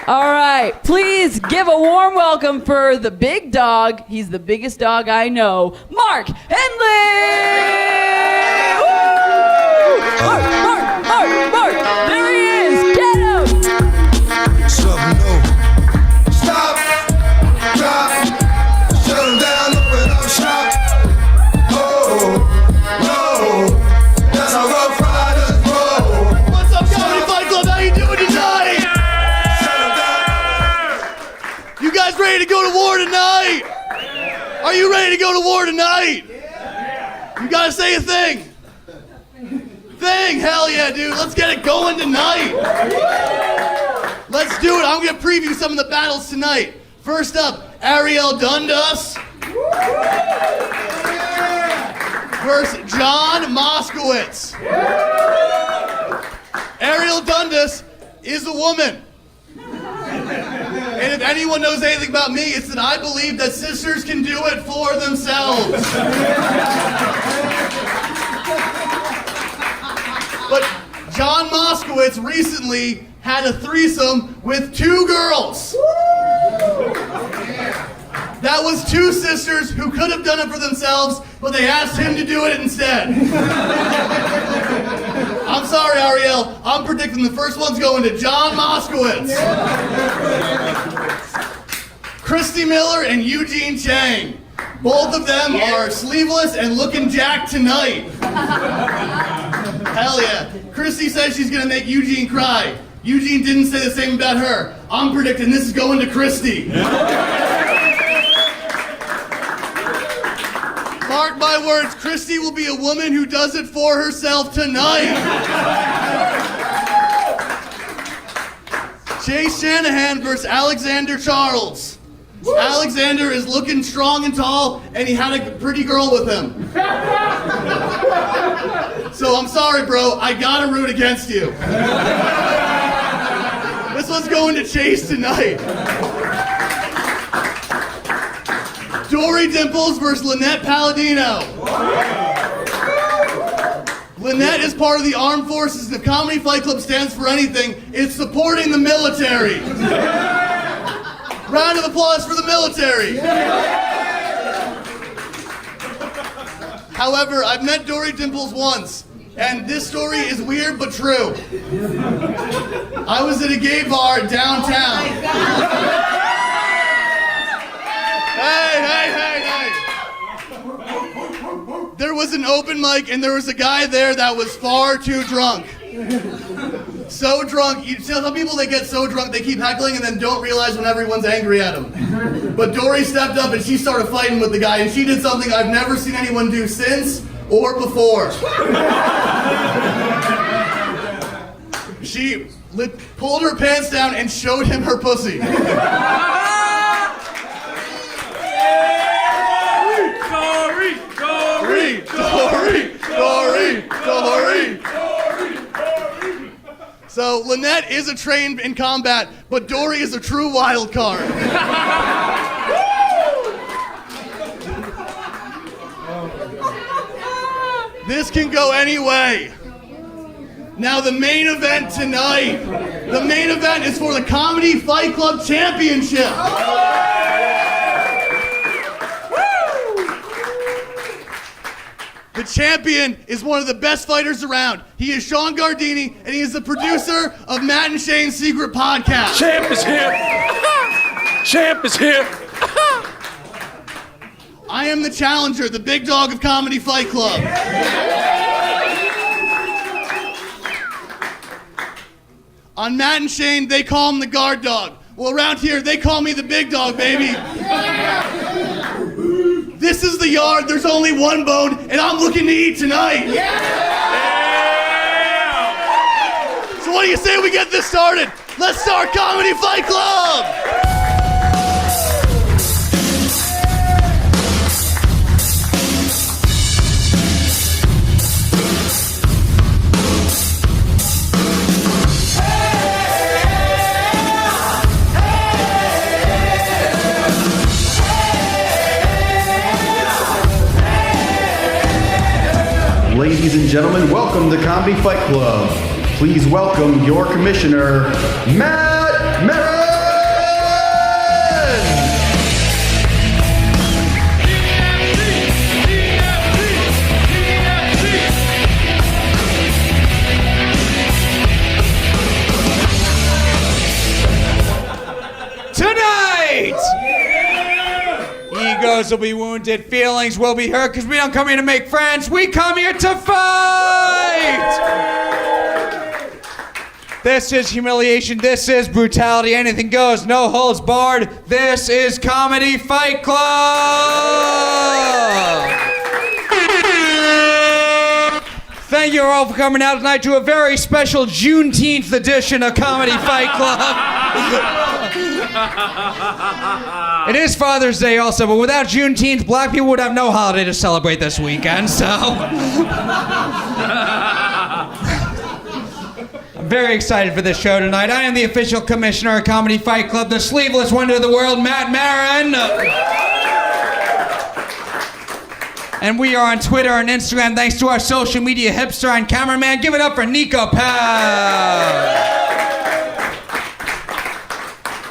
All right, please give a warm welcome for the big dog. He's the biggest dog I know, Mark Henely! Woo! Mark! There he is! Get him! Something new. Stop, drop, shut him down, open up shop. Oh, no, that's how Rough Riders roll. What's up, Comedy Fight Club? How you doing tonight? You guys ready to go to war tonight? Are you ready to go to war tonight? You gotta say a thing. Hell yeah, dude. Let's get it going tonight. Let's do it. I'm gonna preview some of the battles tonight. First up, Ariel Dundas versus John Moskowitz. Ariel Dundas is a woman. And if anyone knows anything about me, it's that I believe that sisters can do it for themselves. But John Moskowitz recently had a threesome with 2 girls. That was 2 sisters who could have done it for themselves, but they asked him to do it instead. I'm sorry, Ariel. I'm predicting the first one's going to John Moskowitz. Christy Miller and Eugene Chang. Both of them are sleeveless and looking jacked tonight. Hell yeah. Christy says she's gonna make Eugene cry. Eugene didn't say the same about her. I'm predicting this is going to Christy. Mark my words, Christy will be a woman who does it for herself tonight. Chase Shanahan versus Alexander Charles. Alexander is looking strong and tall, and he had a pretty girl with him. So I'm sorry, bro. I gotta root against you. This one's going to Chase tonight. Dory Dimples versus Lynette Palladino. Lynette is part of the armed forces. If Comedy Fight Club stands for anything, it's supporting the military. Round of applause for the military. However, I've met Dory Dimples once, and this story is weird but true. I was at a gay bar downtown. Hey. There was an open mic, and there was a guy there that was far too drunk. So drunk, you tell some people they get so drunk they keep heckling and then don't realize when everyone's angry at them. But Dory stepped up and she started fighting with the guy, and she did something I've never seen anyone do since or before. She pulled her pants down and showed him her pussy. Dory. So Lynette is a trained in combat, but Dory is a true wild card. This can go any way. Now the main event tonight. The main event is for the Comedy Fight Club Championship. The champion is one of the best fighters around. He is Shawn Gardini, and he is the producer of Matt and Shane's Secret Podcast. Champ is here. Champ is here. I am the challenger, the big dog of Comedy Fight Club. On Matt and Shane, they call him the guard dog. Well, around here, they call me the big dog, baby. This is the yard, there's only one bone, and I'm looking to eat tonight. So what do you say we get this started? Let's start Comedy Fight Club! Ladies and gentlemen, welcome to Comedy Fight Club. Please welcome your commissioner, Matt Maran! Egos will be wounded, feelings will be hurt, because we don't come here to make friends, we come here to fight! This is humiliation, this is brutality, anything goes, no holds barred. This is Comedy Fight Club! Thank you all for coming out tonight to a very special Juneteenth edition of Comedy Fight Club. It is Father's Day also, but without Juneteenth, black people would have no holiday to celebrate this weekend, so... I'm very excited for this show tonight. I am the official commissioner of Comedy Fight Club, the sleeveless wonder of the world, Matt Maran. And we are on Twitter and Instagram thanks to our social media hipster and cameraman. Give it up for Niko Powell.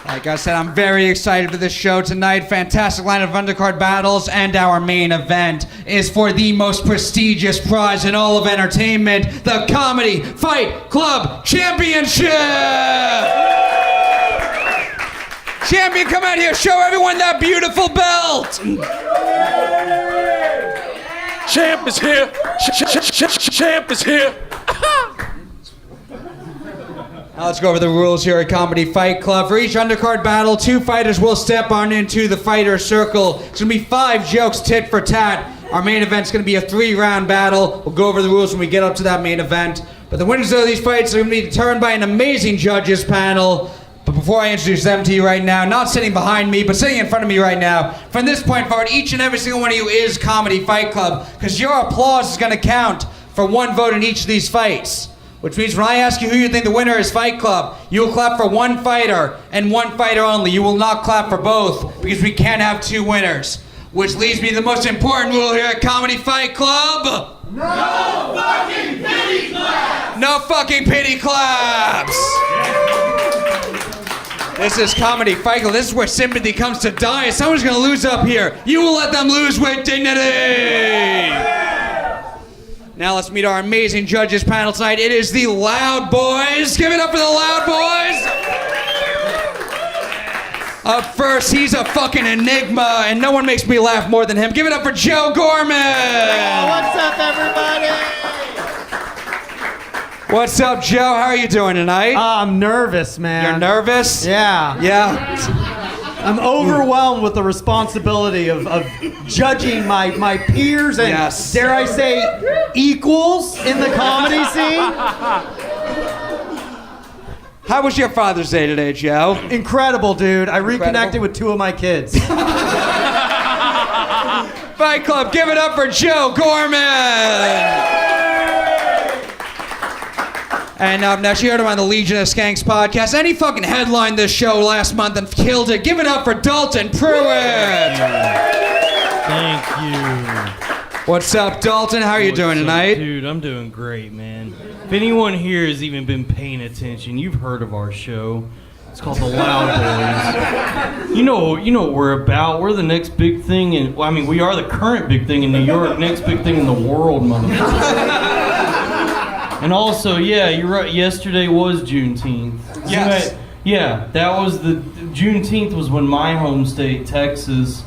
Like I said, I'm very excited for this show tonight. Fantastic line of undercard battles, and our main event is for the most prestigious prize in all of entertainment, the Comedy Fight Club Championship! Champion, come out here, show everyone that beautiful belt! Champ is here. Champ is here. Now let's go over the rules here at Comedy Fight Club. For each undercard battle, 2 fighters will step on into the fighter circle. It's going to be 5 jokes tit for tat. Our main event's going to be a 3-round battle. We'll go over the rules when we get up to that main event. But the winners of these fights are going to be determined by an amazing judges panel. But before I introduce them to you right now, not sitting behind me, but sitting in front of me right now, from this point forward, each and every single one of you is Comedy Fight Club, because your applause is going to count for 1 vote in each of these fights. Which means when I ask you who you think the winner is Fight Club, you will clap for 1 fighter and 1 fighter only. You will not clap for both, because we can't have 2 winners. Which leads me to the most important rule here at Comedy Fight Club. No fucking pity claps! No fucking pity claps! This is Comedy Fight Club. This is where sympathy comes to die. If someone's gonna lose up here, you will let them lose with dignity! Now let's meet our amazing judges panel tonight. It is the Loud Boys. Give it up for the Loud Boys! Up first, he's a fucking enigma, and no one makes me laugh more than him. Give it up for Joe Gorman! Oh, what's up, everybody? What's up, Joe? How are you doing tonight? I'm nervous, man. You're nervous? Yeah. Yeah. I'm overwhelmed with the responsibility of judging my peers and, yes, dare I say, equals in the comedy scene. How was your Father's Day today, Joe? Incredible, dude. I reconnected with 2 of my kids. Fight Club, give it up for Joe Gorman! And up next, you heard him on the Legion of Skanks podcast. And he fucking headlined this show last month and killed it. Give it up for Dalton Pruitt! Thank you. What's up, Dalton? How are you doing tonight? Dude, I'm doing great, man. If anyone here has even been paying attention, you've heard of our show. It's called The Loud Boys. You know what we're about. We're the next big thing in, well, I mean, we are the current big thing in New York, next big thing in the world, motherfucker. And also, yeah, you're right, yesterday was Juneteenth. Yes. Yeah, that was Juneteenth was when my home state, Texas,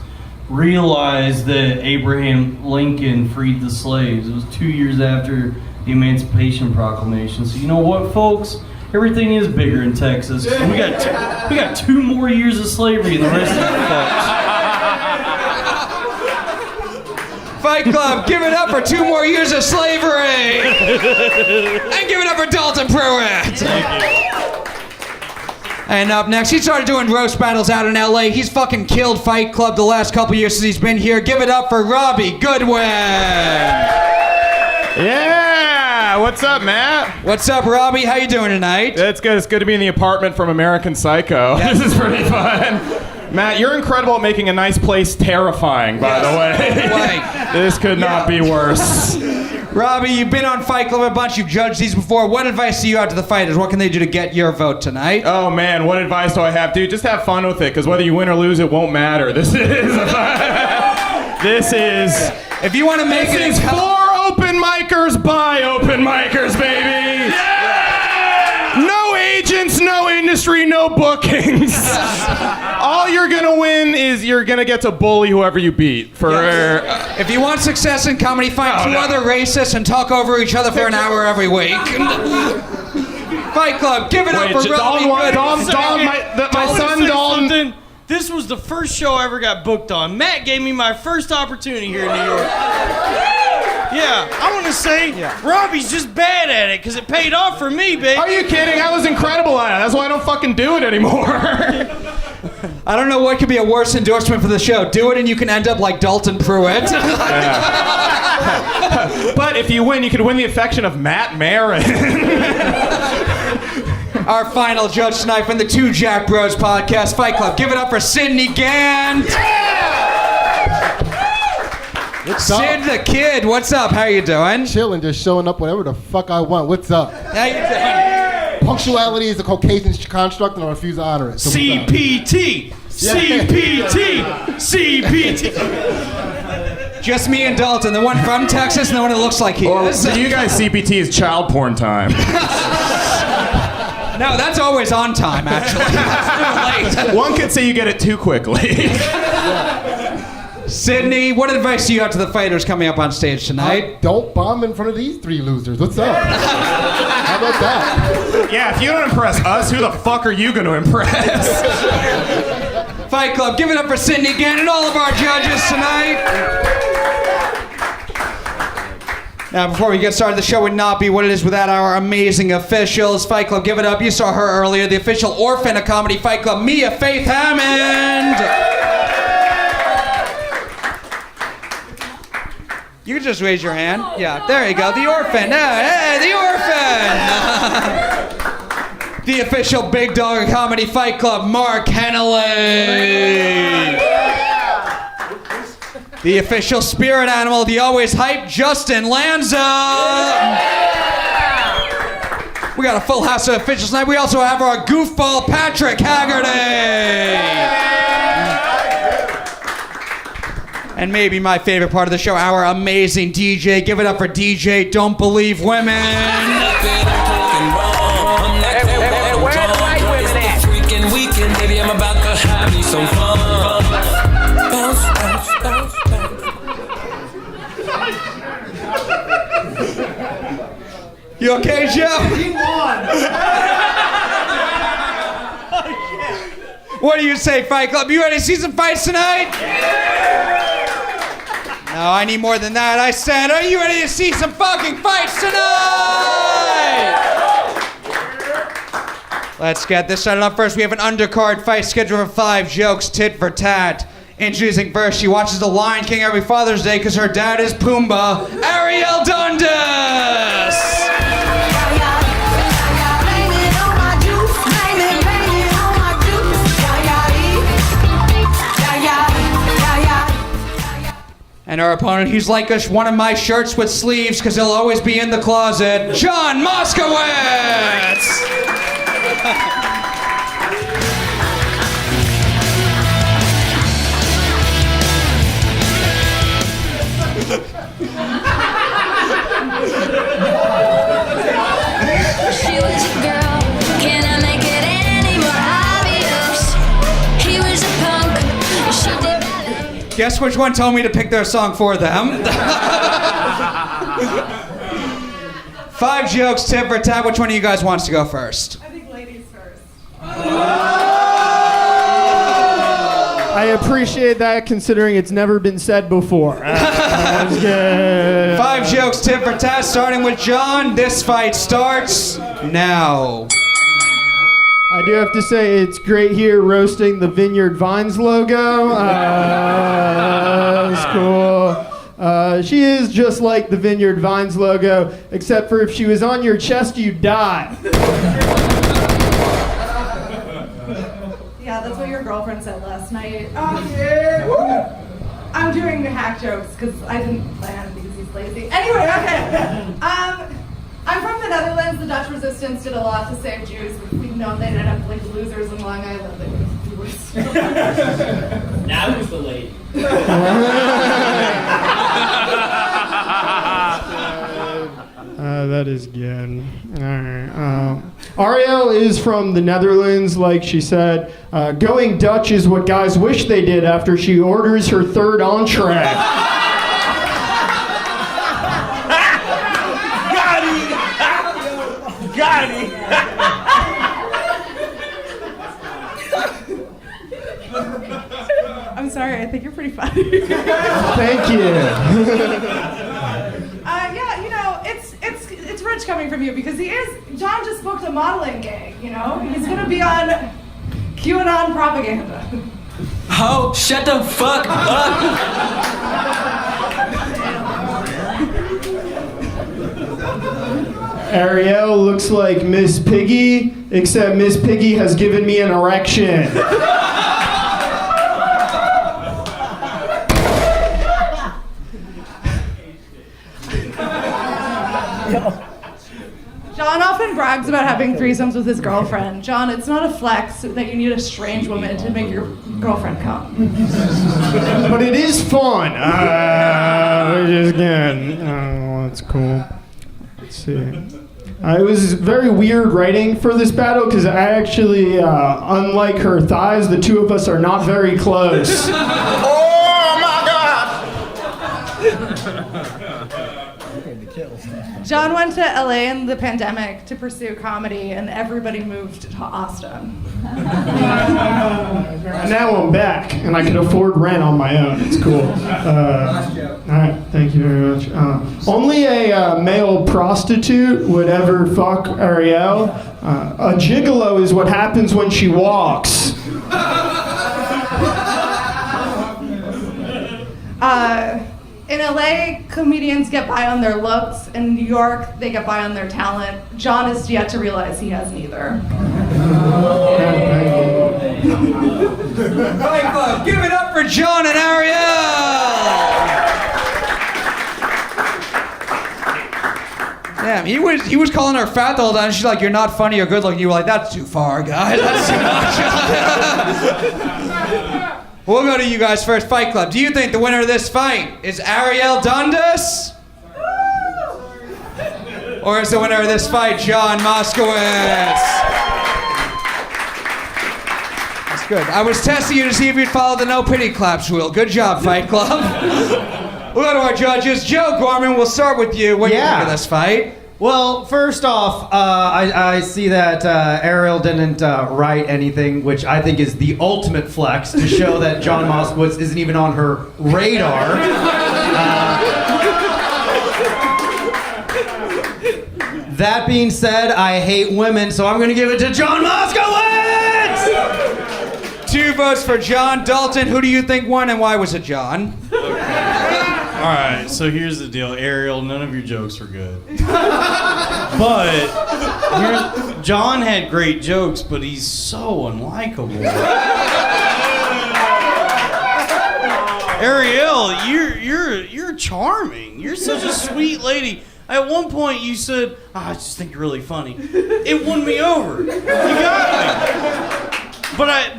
realized that Abraham Lincoln freed the slaves. It was 2 years after the Emancipation Proclamation. So you know what, folks? Everything is bigger in Texas. We got 2 more years of slavery than the rest of the folks. Fight Club, give it up for 2 more years of slavery! And give it up for Dalton Pruitt! Thank you. And up next, he started doing roast battles out in LA. He's fucking killed Fight Club the last couple years since he's been here. Give it up for Robbie Goodwin! Yeah! What's up, Matt? What's up, Robbie? How you doing tonight? It's good. It's good to be in the apartment from American Psycho. Yes. This is pretty fun. Matt, you're incredible at making a nice place terrifying, by the way. This could not be worse. Robbie, you've been on Fight Club a bunch. You've judged these before. What advice do you have to the fighters? What can they do to get your vote tonight? Oh, man, what advice do I have? Dude, just have fun with it, because whether you win or lose, it won't matter. This is... If you want to make it... This is for open micers by open micers, baby! Yeah! No agents, no industry industry, no bookings. All you're gonna win is you're gonna get to bully whoever you beat. If you want success in comedy, find two other racists and talk over each other for an hour every week. Fight Club, give it up for Robbie. My son Dalton. This was the first show I ever got booked on. Matt gave me my first opportunity here in New York. Yeah, I want to say Robbie's just bad at it because it paid off for me, baby. Are you kidding? I was incredible at it. That's why I don't fucking do it anymore. I don't know what could be a worse endorsement for the show. Do it and you can end up like Dalton Pruitt. But if you win, you could win the affection of Matt Maran. Our final judge tonight from the Two Jack Bros podcast, Fight Club. Give it up for Sidney Gantt. What's up? Sid the Kid, what's up? How you doing? Chilling, just showing up whatever the fuck I want. What's up? How you doing? Punctuality is a Caucasian construct, and I refuse to honor it. So CPT! CPT! CPT! Just me and Dalton, the one from Texas and the one that looks like he is. For you guys, CPT is child porn time. No, that's always on time, actually. Late. One could say you get it too quickly. Sidney, what advice do you have to the fighters coming up on stage tonight? Don't bomb in front of these three losers. What's up? How about that? Yeah, if you don't impress us, who the fuck are you going to impress? Fight Club, give it up for Sidney Gantt and all of our judges tonight. Now, before we get started, the show would not be what it is without our amazing officials. Fight Club, give it up. You saw her earlier, the official orphan of Comedy Fight Club, Mia Faith Hammond. You can just raise your hand. Yeah, there you go. The orphan. Hey, the orphan. The official big dog of Comedy Fight Club, Mark Henely. The official spirit animal, the always hype Justin Lanza. We got a full house of officials tonight. We also have our goofball Patrick Haggerty. And maybe my favorite part of the show, our amazing DJ. Give it up for DJ Don't Believe Women. Where the white women at? Freaking weekend, baby, I'm about to have me some fun. Bounce, bounce, bounce, bounce. You okay, Joe? He won. What do you say, Fight Club? You ready to see some fights tonight? No, I need more than that. I said, are you ready to see some fucking fights tonight? Let's get this started up first. We have an undercard fight scheduled for 5 jokes, tit for tat. Introducing first, she watches The Lion King every Father's Day because her dad is Pumbaa, Ariel Dundas. And our opponent, he's like one of my shirts with sleeves because he'll always be in the closet, John Moskowitz! She was a girl, can I make it any more obvious? He was a punk, she did. Guess which one told me to pick their song for them? 5 jokes, tit for tat. Which one of you guys wants to go first? I think ladies first. I appreciate that considering it's never been said before. That's good. 5 jokes, tit for tat, starting with John. This fight starts now. I do have to say it's great here roasting the Vineyard Vines logo. That's cool. She is just like the Vineyard Vines logo, except for if she was on your chest, you'd die. Yeah, that's what your girlfriend said last night. Yeah. I'm doing the hack jokes because I didn't plan because he's lazy. Anyway, okay. I'm from the Netherlands. The Dutch resistance did a lot to save Jews. We've known they'd end up like losers in Long Island. They would have been worse. Now who's the lady? That is good. All right. Ariel is from the Netherlands, like she said. Going Dutch is what guys wish they did after she orders her third entree. Got it. I'm sorry, I think you're pretty funny. Thank you. Yeah, you know, it's rich coming from you because John just booked a modeling gig, you know? He's gonna be on QAnon propaganda. Oh, shut the fuck up. Ariel looks like Miss Piggy, except Miss Piggy has given me an erection. John often brags about having threesomes with his girlfriend. John, it's not a flex that you need a strange woman to make your girlfriend come. But it is fun. We're just good. Oh, that's cool. Let's see. It was very weird writing for this battle because I actually, unlike her thighs, the two of us are not very close. Oh my John went to LA in the pandemic to pursue comedy, and everybody moved to Austin. Now I'm back, and I can afford rent on my own. It's cool. All right, thank you very much. Only a male prostitute would ever fuck Ariel. A gigolo is what happens when she walks. In LA, comedians get by on their looks. In New York, they get by on their talent. John is yet to realize he has neither. Fight Club, give it up for John and Ariel! Damn, he was calling her fat the whole time. She's like, "You're not funny or good looking." You were like, "That's too far, guys. That's too much." We'll go to you guys first. Fight Club. Do you think the winner of this fight is Ariel Dundas? Or is the winner of this fight John Moskowitz? That's good. I was testing you to see if you'd follow the no pity claps rule. Good job, Fight Club. We'll go to our judges. Joe Gorman, we'll start with you. What do you think of this fight? Well, first off, I see that Ariel didn't write anything, which I think is the ultimate flex to show that John Moskowitz isn't even on her radar. That being said, I hate women, so I'm going to give it to John Moskowitz! 2 votes for John. Dalton, who do you think won and why was it John? All right, so here's the deal. Ariel, none of your jokes were good. But John had great jokes, but he's so unlikable. Ariel, you're charming. You're such a sweet lady. At one point you said, "I just think you're really funny." It won me over. You got me. But I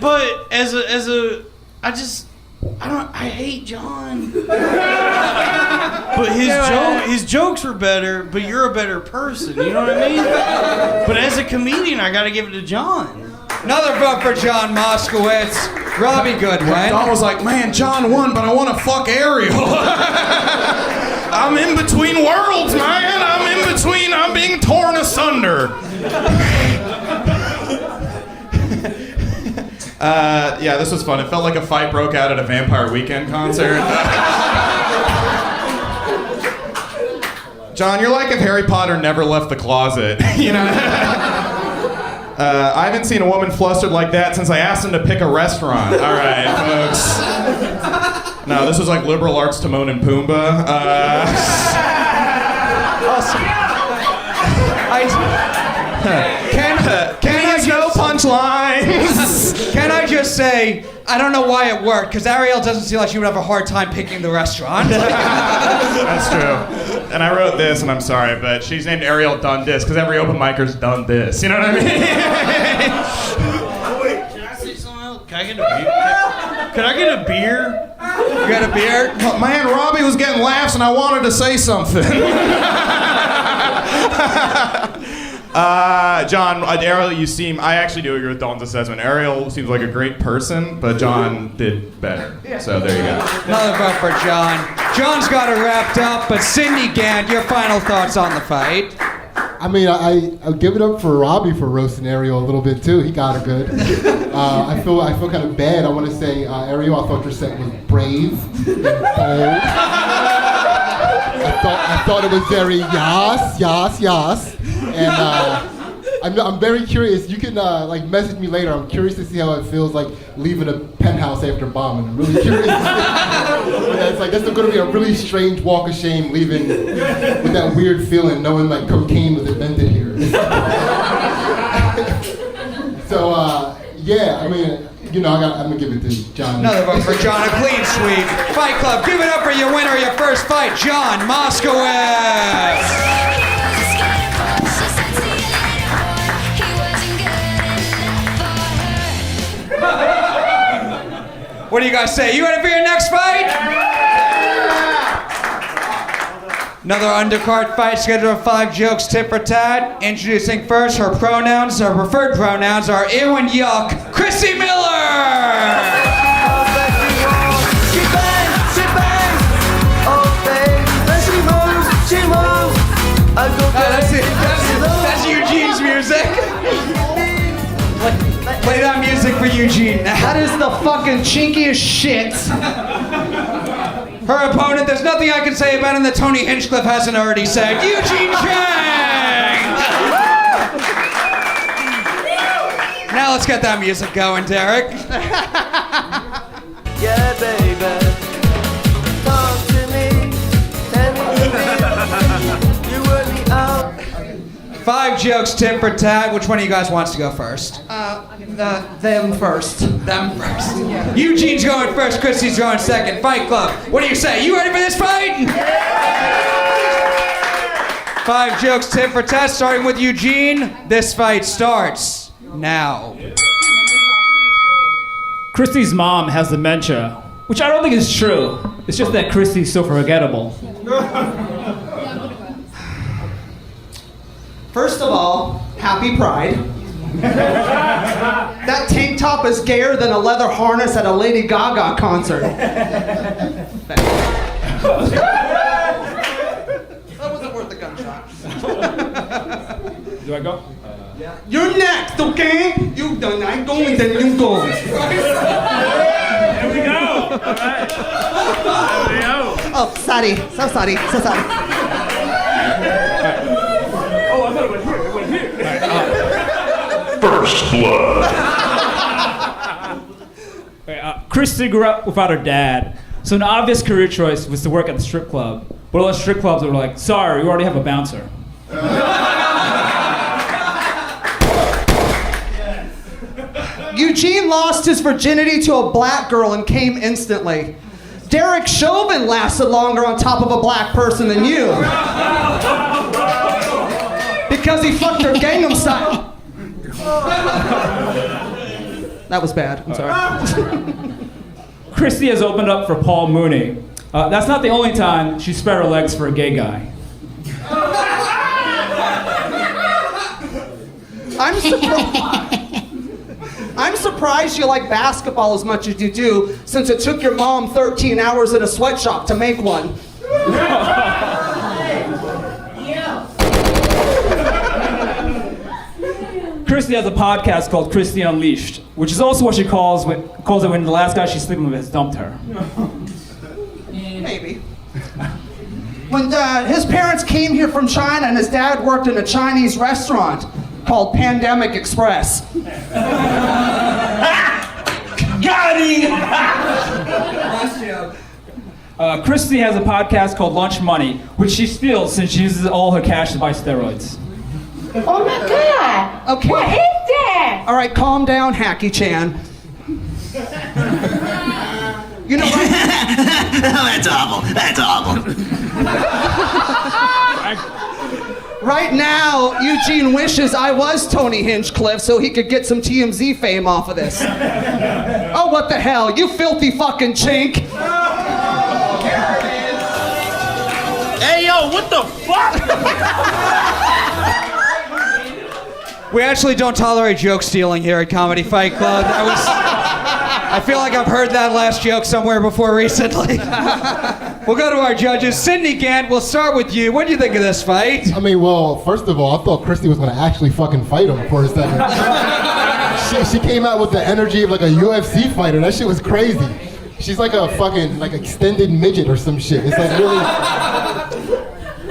hate John. But his jokes were better, but you're a better person, you know what I mean? But as a comedian, I gotta give it to John. Another vote for John Moskowitz. Robbie Goodwin. Don was like, "Man, John won, but I want to fuck Ariel." I'm in between worlds, man. I'm being torn asunder. Yeah, this was fun. It felt like a fight broke out at a Vampire Weekend concert. John, you're like if Harry Potter never left the closet, you know? I haven't seen a woman flustered like that since I asked him to pick a restaurant. All right, folks. No, this was like liberal arts Timon and Pumbaa. Can I no punchlines? Can I just say, I don't know why it worked, because Ariel doesn't seem like she would have a hard time picking the restaurant. That's true. And I wrote this, and I'm sorry, but she's named Ariel Done This, because every open micer's done this. You know what I mean? Wait, can I say something else? Can I get a beer? Can I get a beer? You got a beer? Man, Robbie was getting laughs, and I wanted to say something. John, Ariel, I actually do agree with Dalton's assessment. Ariel seems like a great person, but John did better. So there you go. Another vote for John. John's got it wrapped up, but Sidney, Gantt, your final thoughts on the fight? I mean, I'll give it up for Robbie for roasting Ariel a little bit too. He got it good. I feel kind of bad. I want to say, Ariel, I thought your set was brave and bold. I thought it was very yas. And I'm very curious. You can message me later. I'm curious to see how it feels like leaving a penthouse after bombing. I'm really curious. That's going to be a really strange walk of shame leaving with that weird feeling, knowing like cocaine was invented here. So yeah, I mean, I'm gonna give it to John. Another vote for John, a clean sweep. Fight Club, give it up for your winner of your first fight, John Moskowitz. What do you guys say? You ready for your next fight? Another undercard fight scheduled of 5 jokes, tit for tat. Introducing first, her pronouns, her preferred pronouns are ew and yuck, Chrissy Miller! That's Eugene's music. Play that music for Eugene. That is the fucking chinkiest shit. Her opponent, there's nothing I can say about him that Tony Hinchcliffe hasn't already said. Eugene Chang! Now let's get that music going, Derick. Yeah, baby. Talk to me. Tell me you were the out. 5 jokes, tit for tat. Which one of you guys wants to go first? Them first. Them first. Eugene's going first, Chrissy's going second. Fight Club, what do you say? You ready for this fight? 5 jokes, tit for tat, starting with Eugene. This fight starts now. Christy's mom has dementia, which I don't think is true. It's just that Christy's so forgettable. First of all, happy Pride. That tank top is gayer than a leather harness at a Lady Gaga concert. That wasn't worth the gunshot. Do I go? Yeah. You're next, okay? You done. I'm going, then you go. Here we go. All right. Here we go. Oh, sorry. So sorry. Oh, I thought it went here. It went here. First blood. Christy grew up without her dad, so an obvious career choice was to work at the strip club. But all the strip clubs were like, sorry, we already have a bouncer. Eugene lost his virginity to a black girl and came instantly. Derick Chauvin lasted longer on top of a black person than you. Because he fucked her Gangnam Style. That was bad. I'm sorry. Christy has opened up for Paul Mooney. That's not the only time she spread her legs for a gay guy. I'm surprised you like basketball as much as you do, since it took your mom 13 hours in a sweatshop to make one. Christy has a podcast called Christy Unleashed, which is also what she calls it when the last guy she's sleeping with has dumped her. Maybe. When his parents came here from China and his dad worked in a Chinese restaurant called Pandemic Express. Got him! Christy has a podcast called Lunch Money, which she steals since she uses all her cash to buy steroids. Oh my God! Okay. What is that? All right, calm down, Hacky Chan. You know what? That's awful. That's awful. Right now, Eugene wishes I was Tony Hinchcliffe so he could get some TMZ fame off of this. Oh, what the hell, you filthy fucking chink! Hey, yo, what the fuck? We actually don't tolerate joke stealing here at Comedy Fight Club. I feel like I've heard that last joke somewhere before recently. We'll go to our judges. Sidney, Gantt, we'll start with you. What do you think of this fight? I mean, well, first of all, I thought Christy was going to actually fucking fight him for a second. She came out with the energy of like a UFC fighter. That shit was crazy. She's like a fucking like extended midget or some shit. It's like really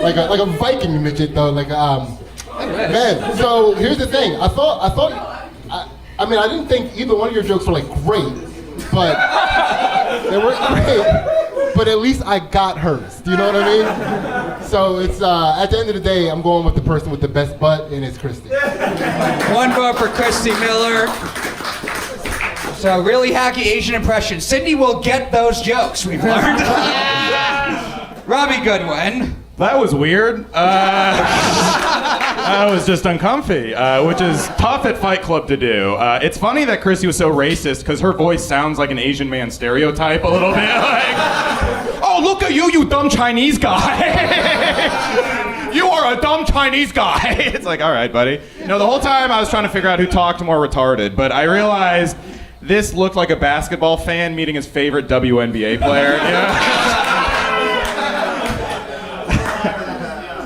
like a Viking midget though. Like man. So here's the thing. I mean, I didn't think either one of your jokes were like great, but they weren't great. But at least I got hers. Do you know what I mean? So it's at the end of the day, I'm going with the person with the best butt, and it's Christy. One vote for Christy Miller. So really hacky Asian impression. Sidney will get those jokes, we've learned. Robbie Goodwin. That was weird. I was just uncomfy, which is tough at Fight Club to do. It's funny that Christy was so racist because her voice sounds like an Asian man stereotype a little bit. Like, oh, look at you, you dumb Chinese guy. You are a dumb Chinese guy. It's like, all right, buddy. You know, the whole time I was trying to figure out who talked more retarded, but I realized this looked like a basketball fan meeting his favorite WNBA player. You know?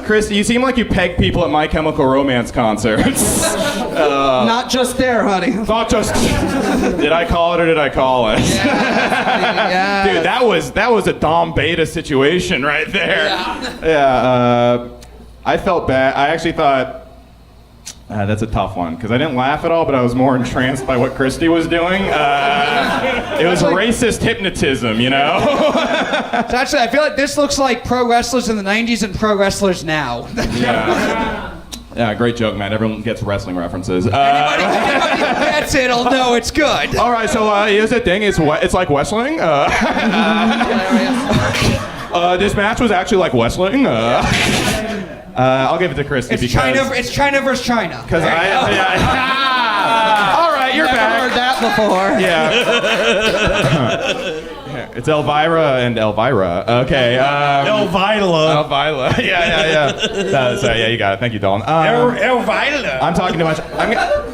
Christy, you seem like you peg people at My Chemical Romance concerts. Not just there, honey. Not just. Did I call it or did I call it? Yeah. Dude, that was a Dom Beta situation right there. Yeah. I felt bad. I actually thought that's a tough one because I didn't laugh at all, but I was more entranced by what Christy was doing. It was racist hypnotism, you know. So actually, I feel like this looks like pro wrestlers in the 90s and pro wrestlers now. Yeah, great joke, man. Everyone gets wrestling references. Anybody gets it, will know it's good. All right, so here's the thing. It's like wrestling. This match was actually like wrestling. I'll give it to Christy it's because it's China versus China. Because all right, you're back. Never heard that before. Yeah. It's Elvira and Elvira. Okay. Elvira. Elvira. Yeah. Yeah, you got it. Thank you, Dalton. Elvira. I'm talking too much.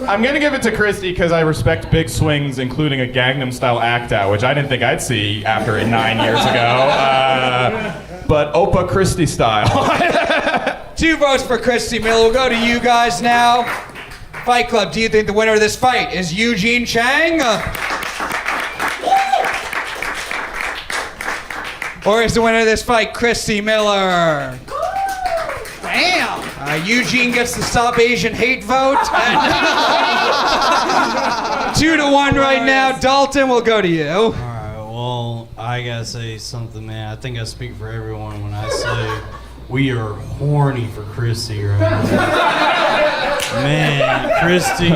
I'm gonna give it to Christy because I respect big swings, including a Gangnam Style act out, which I didn't think I'd see after 9 years ago. But Opa Christy style. 2 votes for Christy Miller. We'll go to you guys now. Fight Club, do you think the winner of this fight is Eugene Chang? Or is the winner of this fight Christy Miller? Damn! Eugene gets the Stop Asian Hate vote. 2-1 right now. Dalton, we'll go to you. All right, well, I gotta say something, man. I think I speak for everyone when I say we are horny for Christy right now. Man, Christy,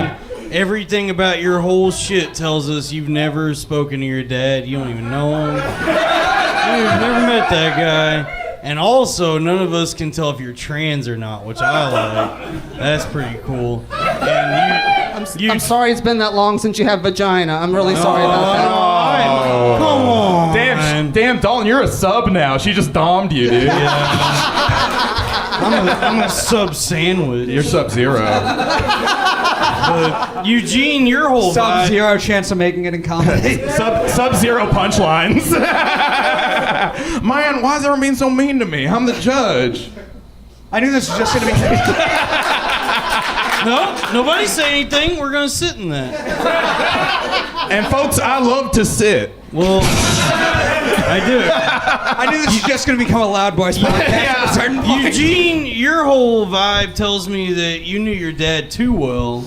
everything about your whole shit tells us you've never spoken to your dad. You don't even know him. You've never met that guy. And also, none of us can tell if you're trans or not, which I like. That's pretty cool. And I'm sorry it's been that long since you have vagina. I'm really sorry about that. Come on. Damn, Dalton, you're a sub now. She just dommed you, dude. Yeah. I'm a sub sandwich. You're Sub-Zero. But Eugene, your whole vibe. Sub-Zero chance of making it in comedy. Sub-Zero punchlines. Man, why is everyone being so mean to me? I'm the judge. I knew this was just going to be... No, nobody say anything. We're going to sit in that. And folks, I love to sit. Well, I do. I knew this was just going to become a Loud Boys podcast at a certain point. Eugene, your whole vibe tells me that you knew your dad too well.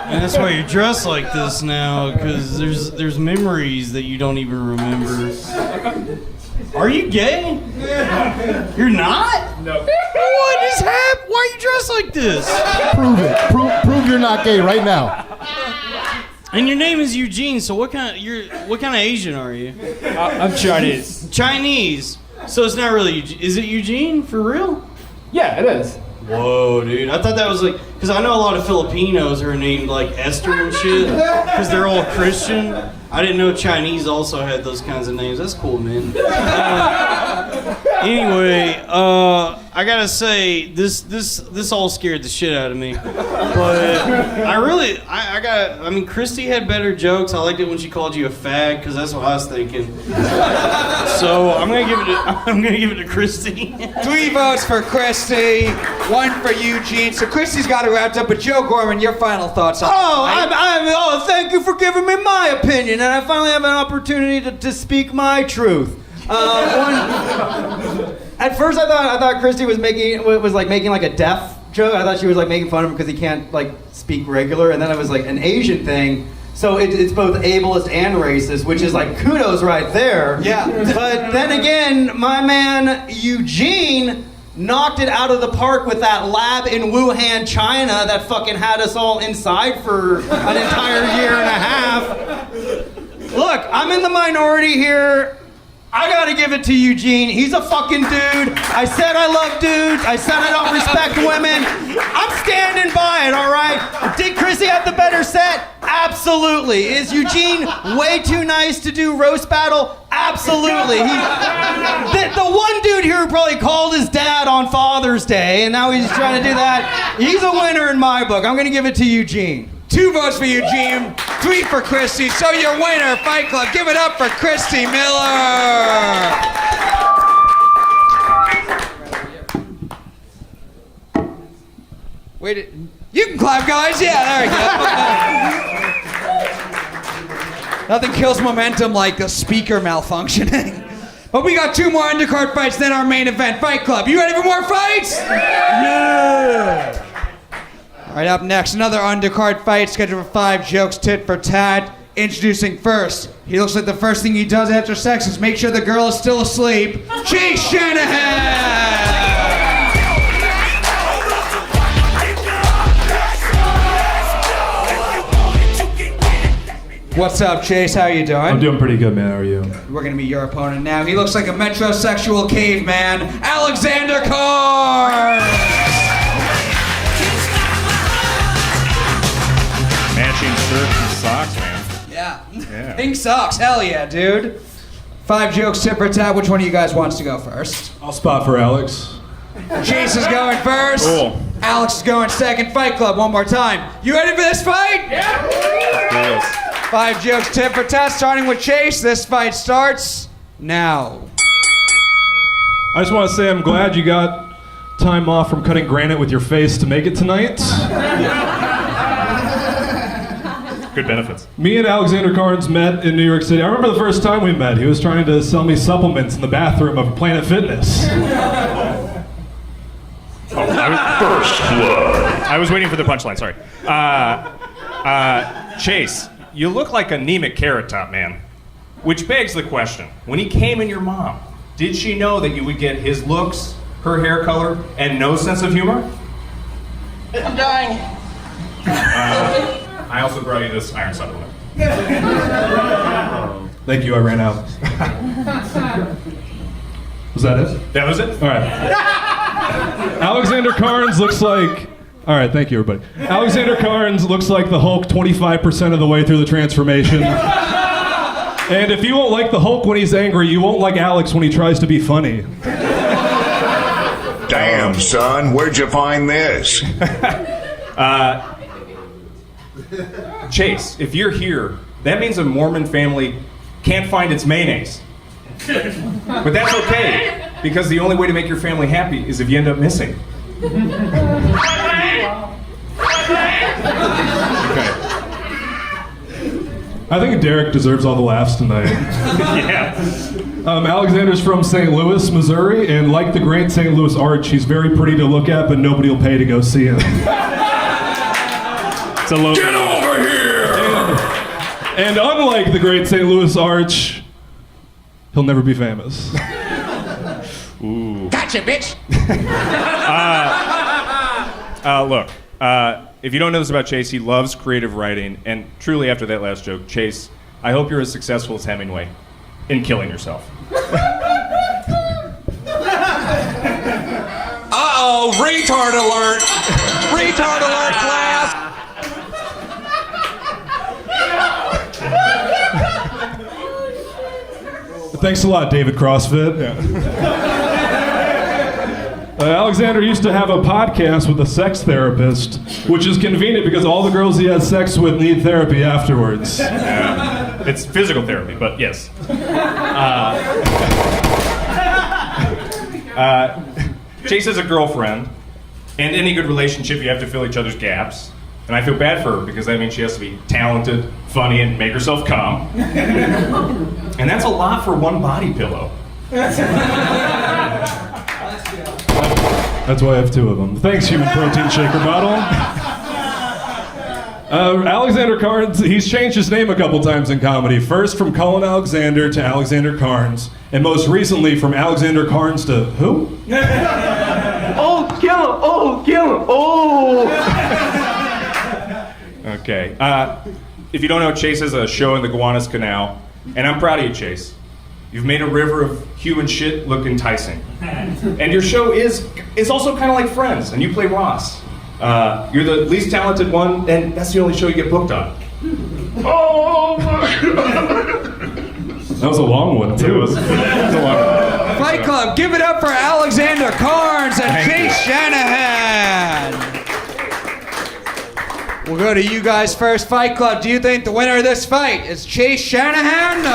And that's why you're dressed like this now, because there's memories that you don't even remember. Are you gay? You're not? No. What is happening? Why are you dressed like this? Prove it. Prove you're not gay right now. And your name is Eugene, so what kind of Asian are you? I'm Chinese. Chinese. So it's not really Eugene. Is it Eugene for real? Yeah, it is. Whoa, dude. I thought that was like Because I know a lot of Filipinos are named like Esther and shit, because they're all Christian. I didn't know Chinese also had those kinds of names. That's cool, man. Anyway, I gotta say, this all scared the shit out of me. But I mean, Christy had better jokes. I liked it when she called you a fag, because that's what I was thinking. So I'm gonna give it to Christy. 3 votes for Christy, 1 for Eugene. So Christy's got it wrapped up, but Joe Gorman, your final thoughts on Thank you for giving me my opinion, and I finally have an opportunity to speak my truth. At first, I thought Christy was making like a deaf joke. I thought she was like making fun of him because he can't like speak regular, and then it was like an Asian thing. So it's both ableist and racist, which is like kudos right there. Yeah. But then again, my man Eugene knocked it out of the park with that lab in Wuhan, China that fucking had us all inside for an entire year and a half. Look, I'm in the minority here. I gotta give it to Eugene. He's a fucking dude. I said I love dudes. I said I don't respect women. I'm standing by it, all right? Did Chrissy have the better set? Absolutely. Is Eugene way too nice to do roast battle? Absolutely. The one dude here who probably called his dad on Father's Day, and now he's trying to do that. He's a winner in my book. I'm gonna give it to Eugene. 2 votes for Eugene, 3 for Christy. So your winner, Fight Club. Give it up for Christy Miller. Wait, you can clap, guys. Yeah, there we go. Nothing kills momentum like a speaker malfunctioning. But we got 2 more undercard fights than our main event. Fight Club. You ready for more fights? Yeah. All right, up next, another undercard fight scheduled for 5 jokes tit for tat. Introducing first, he looks like the first thing he does after sex is make sure the girl is still asleep. Chase Shanahan! What's up, Chase? How you doing? I'm doing pretty good, man. How are you? We're gonna be your opponent now. He looks like a metrosexual caveman, Alexander Carr! Matching shirts and socks, man. Yeah. Pink socks. Hell yeah, dude. 5 jokes, tit for tat. Which one of you guys wants to go first? I'll spot for Alex. Chase is going first. Cool. Alex is going second. Fight Club, one more time. You ready for this fight? Yeah. 5 jokes, tit for tat, starting with Chase. This fight starts now. I just want to say I'm glad you got time off from cutting granite with your face to make it tonight. Good benefits. Me and Alexander Carnes met in New York City. I remember the first time we met. He was trying to sell me supplements in the bathroom of Planet Fitness. First blood. I was waiting for the punchline, sorry. Chase, you look like anemic Carrot Top, man. Which begs the question, when he came in your mom, did she know that you would get his looks, her hair color, and no sense of humor? I'm dying. I also brought you this iron supplement. Thank you, I ran out. Was that it? That was it? All right. Alexander Carnes looks like... All right, thank you, everybody. Alexander Carnes looks like the Hulk 25% of the way through the transformation. And if you won't like the Hulk when he's angry, you won't like Alex when he tries to be funny. Damn, son, where'd you find this? Chase, if you're here, that means a Mormon family can't find its mayonnaise. But that's okay, because the only way to make your family happy is if you end up missing. Okay. I think Derick deserves all the laughs tonight. Yeah. Alexander's from St. Louis, Missouri, and like the great St. Louis Arch, he's very pretty to look at, but nobody will pay to go see him. It's a low. Get over here! And unlike the great St. Louis Arch, he'll never be famous. Ooh. Gotcha, bitch! Look, if you don't know this about Chase, he loves creative writing, and truly after that last joke, Chase, I hope you're as successful as Hemingway in killing yourself. Uh-oh, retard alert! retard alert, class. Thanks a lot, David CrossFit. Alexander used to have a podcast with a sex therapist, which is convenient because all the girls he has sex with need therapy afterwards. It's physical therapy, but yes. Chase has a girlfriend, and any good relationship, you have to fill each other's gaps. And I feel bad for her because that means she has to be talented, funny, and make herself come. And that's a lot for one body pillow. That's why I have two of them. Thanks, Human Protein Shaker Bottle. Alexander Carnes, he's changed his name a couple times in comedy. First from Cullen Alexander to Alexander Carnes, and most recently from Alexander Carnes to who? Oh, kill him! Oh, kill him! Oh! Okay. If you don't know, Chase has a show in the Gowanus Canal, and I'm proud of you, Chase. You've made a river of human shit look enticing. And your show is also kind of like Friends, and you play Ross. You're the least talented one, and that's the only show you get booked on. Oh my God! That was a long one, too. It was a long one. Fight Club, give it up for Alexander Carnes and Chase Shanahan. We'll go to you guys first. Fight Club, do you think the winner of this fight is Chase Shanahan?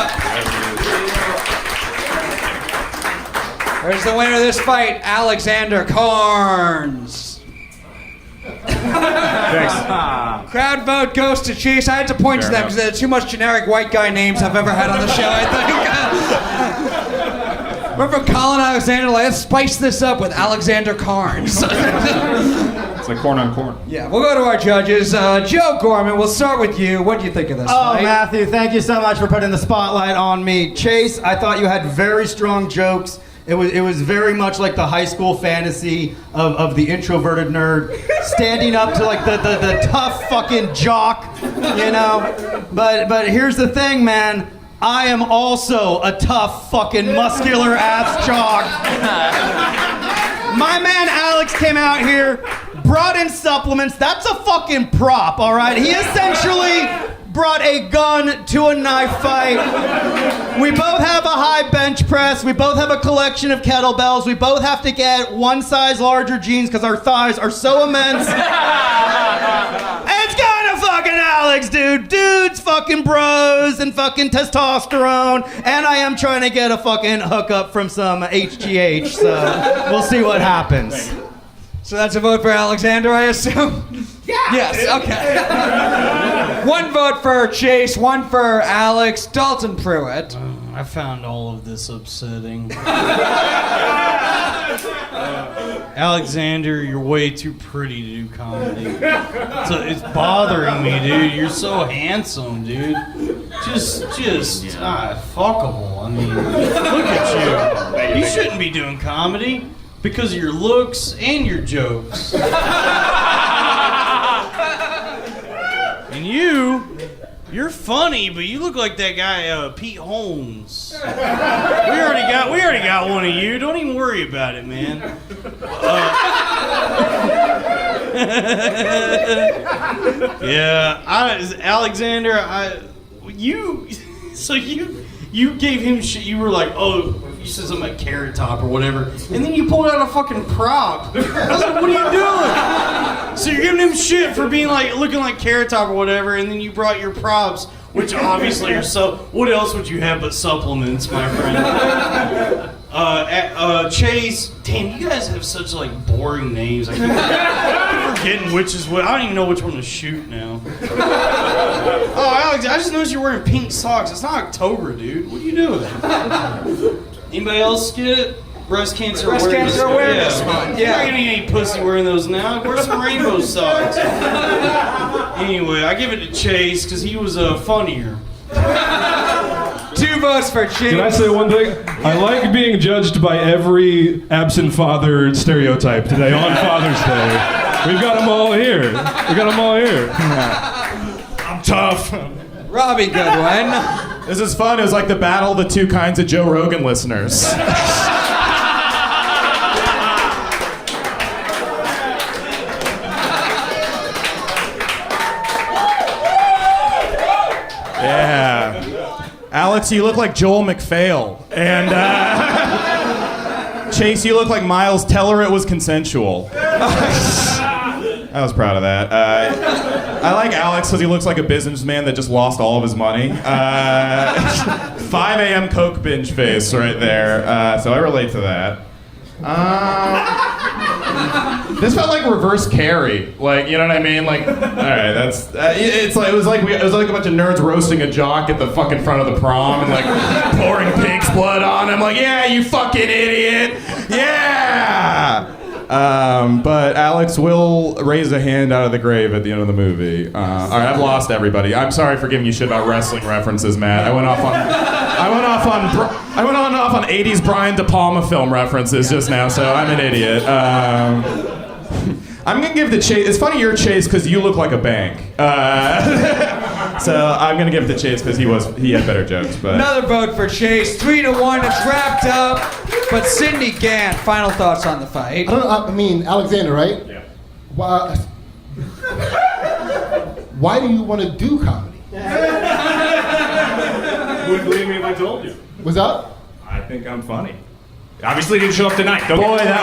Or is the winner of this fight Alexander Carnes? Thanks. Crowd vote goes to Chase. I had to point to them because they're too much generic white guy names I've ever had on the show, I think. We're from Colin Alexander. Let's spice this up with Alexander Carnes. It's like corn on corn. Yeah, we'll go to our judges. Joe Gorman, we'll start with you. What do you think of this fight? Matthew, thank you so much for putting the spotlight on me. Chase, I thought you had very strong jokes. It was very much like the high school fantasy of the introverted nerd standing up to like the tough fucking jock, you know. But here's the thing, man. I am also a tough fucking muscular ass jock. My man Alex came out here, brought in supplements. That's a fucking prop, all right? He essentially brought a gun to a knife fight. We both have a high bench press. We both have a collection of kettlebells. We both have to get one size larger jeans because our thighs are so immense. It's kind of fucking Alex, dude. Dudes, fucking bros, and fucking testosterone. And I am trying to get a fucking hookup from some HGH, so we'll see what happens. So that's a vote for Alexander, I assume? Yeah. Yes, okay. One vote for Chase, one for Alex. Dalton Pruitt. I found all of this upsetting. Alexander, you're way too pretty to do comedy. It's bothering me, dude. You're so handsome, dude. Just fuckable. I mean, look at you. You shouldn't be doing comedy because of your looks and your jokes. And you're funny, but you look like that guy, Pete Holmes. We already got one of you. Don't even worry about it, man. Alexander, you gave him shit. You were like, oh, you said something like Carrot Top or whatever, and then you pulled out a fucking prop. I was like, what are you doing? So you're giving him shit for being like, looking like Carrot Top or whatever, and then you brought your props, which obviously are what else would you have but supplements, my friend? Chase, damn, you guys have such like boring names. I keep forgetting which is what. I don't even know which one to shoot now. Oh, Alex, I just noticed you're wearing pink socks. It's not October, dude. What are you doing? Anybody else get it? Breast cancer awareness month. Yeah. You're not gonna get any pussy wearing those now. Wear some rainbow socks. Anyway, I give it to Chase because he was funnier. 2 votes for Chase. Can I say one thing? I like being judged by every absent father stereotype today on Father's Day. We've got them all here. I'm tough. Robbie Goodwin. This is fun. It was like the battle of the two kinds of Joe Rogan listeners. Yeah. Alex, you look like Joel McPhail. And Chase, you look like Miles. Tell her it was consensual. I was proud of that. I like Alex because he looks like a businessman that just lost all of his money. 5 a.m. Coke binge face right there. So I relate to that. This felt like reverse Carrie, like, you know what I mean? Like, all right, that's it was like a bunch of nerds roasting a jock at the fucking front of the prom and like pouring pig's blood on him. Like, yeah, you fucking idiot, yeah. But Alex will raise a hand out of the grave at the end of the movie. All right, I've lost everybody. I'm sorry for giving you shit about wrestling references, Matt. I went off on 80s Brian De Palma film references just now, so I'm an idiot. I'm gonna give the Chase. It's funny you're Chase because you look like a bank. So I'm gonna give it to Chase because he had better jokes. But another vote for Chase. 3-1. It's wrapped up. But Sidney, Gantt, final thoughts on the fight. I mean, Alexander, right? Yeah. Why do you want to do comedy? Wouldn't believe me if I told you. What's up? I think I'm funny. Obviously didn't show up tonight. that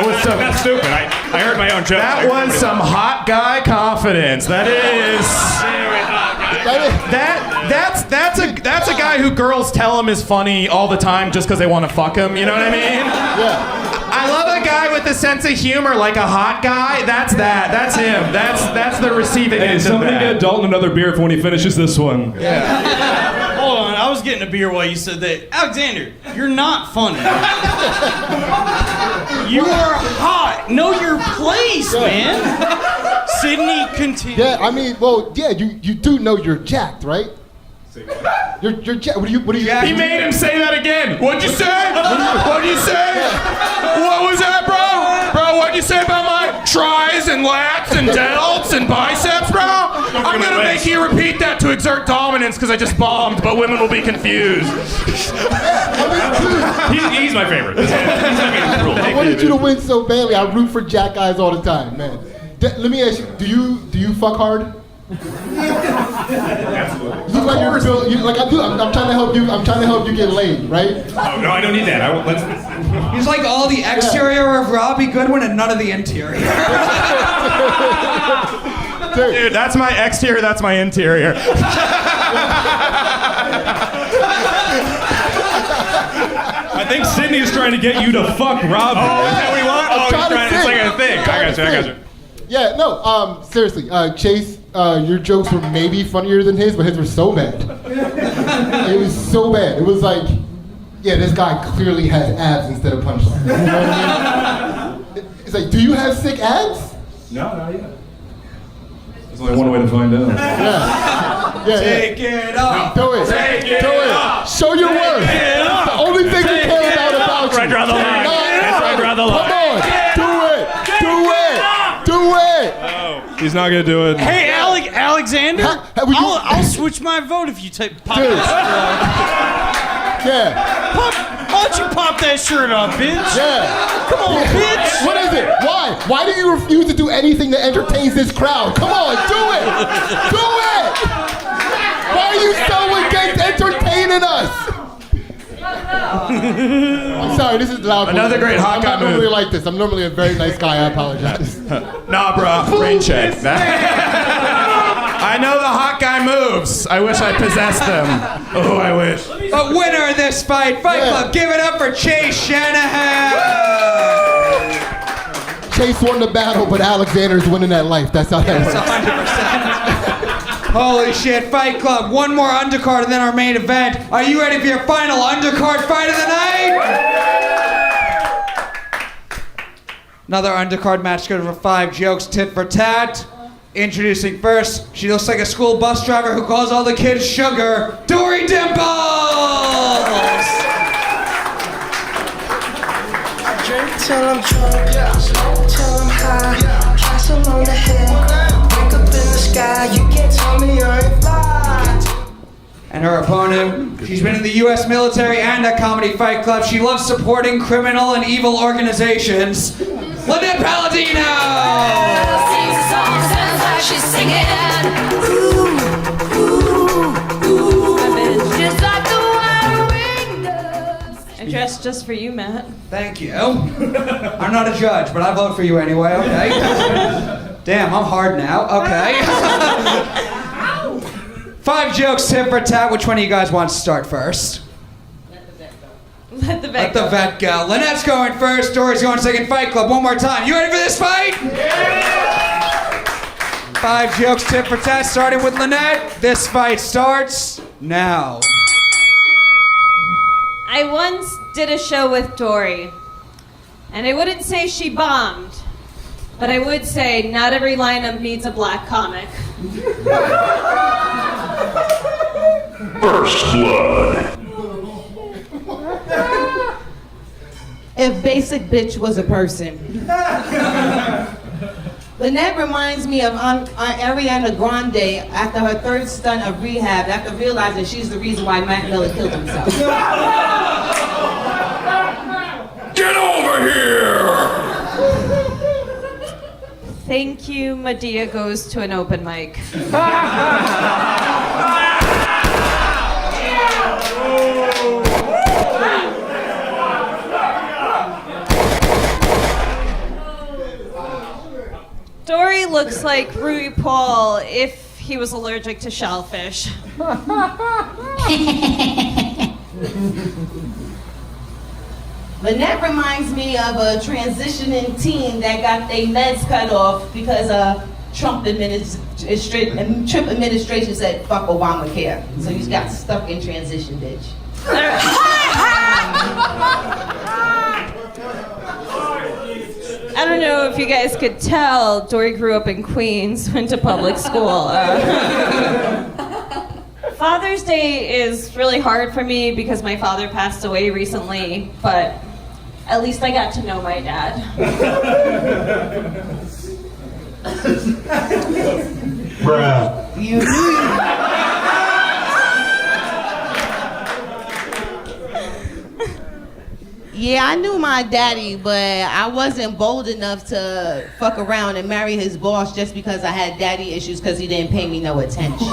was some. That's stupid. I heard my own joke. That was some hot guy confidence. That is. That's a guy who girls tell him is funny all the time just because they want to fuck him. You know what I mean? Yeah. I love a guy with a sense of humor, like a hot guy. That's him. That's the receiving end of somebody that. get Dalton another beer for when he finishes this one. Yeah. Hold on, I was getting a beer while you said that. Alexander, you're not funny. You are hot. Know your place, man. Sidney, continue. Yeah, I mean, well, yeah, you do know you're jacked, right? You're jacked. What do you? He made him say that again. What'd you say? What'd you say? What was that, bro? Bro, what'd you say about my tries and lats and delts and biceps, bro? I'm gonna make you repeat that to exert dominance because I just bombed, but women will be confused. He's my favorite. I wanted you to win so badly. I root for jack guys all the time, man. Let me ask you: Do you fuck hard? Absolutely. You look like you're built. I do. I'm trying to help you. I'm trying to help you get laid, right? Oh no, I don't need that. He's like all the exterior of Robbie Goodwin and none of the interior. Dude, that's my exterior. That's my interior. I think Sidney is trying to get you to fuck Robbie. Oh, is that what he wants? Oh, he's trying to. It's like a thing. I got you. Yeah, no, seriously, Chase, your jokes were maybe funnier than his, but his were so bad. It was so bad. It was like, yeah, this guy clearly has abs instead of punchlines. You know what I mean? It's like, do you have sick abs? No, not yet. There's only one way to find out. Yeah. Take it up. Do it. Take it Do it. up. Show your worth. It's the only thing we care about you. Right around the line. That's right around the line. Come on. Do it. Do it. Do it. Oh, he's not gonna do it. Hey, Alexander, I'll switch my vote if you pop Dude. that shirt off. Yeah. Why don't you pop that shirt off, bitch? Yeah. Come on, bitch. What is it? Why? Why do you refuse to do anything that entertains this crowd? Come on, do it. Do it. Why are you so against entertaining us? I'm sorry, this is loud. Another great hot guy I'm not normally move. like this. I'm normally a very nice guy. I apologize. Nah, bro. Rain check. I know the hot guy moves. I wish I possessed them. Oh, I wish. A winner of this fight, Club. Give it up for Chase Shanahan. Chase won the battle, but Alexander's winning that life. That's how that works. 100%. Holy shit, Fight Club. One more undercard and then our main event. Are you ready for your final undercard fight of the night? Another undercard match good for 5 jokes, tit for tat. Introducing first, she looks like a school bus driver who calls all the kids sugar, Dory Dimples! Drink till I'm drunk, smoke till I'm high, castle on the hill, wake up in the sky, you can't tell me I ain't fly. And her opponent, she's been in the U.S. military and at Comedy Fight Club. She loves supporting criminal and evil organizations. Lynette Palladino! Sings a song, sounds like she's singing. Ooh, ooh, ooh. That's just for you, Matt. Thank you. I'm not a judge, but I vote for you anyway, okay? Damn, I'm hard now. Okay. 5 jokes, tit for tat. Which one of you guys wants to start first? Let the Let the vet go. Lynette's going first. Dory's going second. Fight Club. One more time. You ready for this fight? Yeah! 5 jokes, tit for tat, starting with Lynette. This fight starts now. I once did a show with Dory, and I wouldn't say she bombed, but I would say not every lineup needs a black comic. First blood. If basic bitch was a person. Lynette reminds me of Ariana Grande after her 3rd stunt of rehab, after realizing she's the reason why Mac Miller killed himself. Get over here! Thank you, Medea goes to an open mic. Dory looks like RuPaul if he was allergic to shellfish. Lynette reminds me of a transitioning teen that got their meds cut off because Trump administration said fuck Obamacare. So you got stuck in transition, bitch. I don't know if you guys could tell, Dory grew up in Queens, went to public school. Father's Day is really hard for me because my father passed away recently, but at least I got to know my dad. Bruh. You Yeah, I knew my daddy, but I wasn't bold enough to fuck around and marry his boss just because I had daddy issues because he didn't pay me no attention.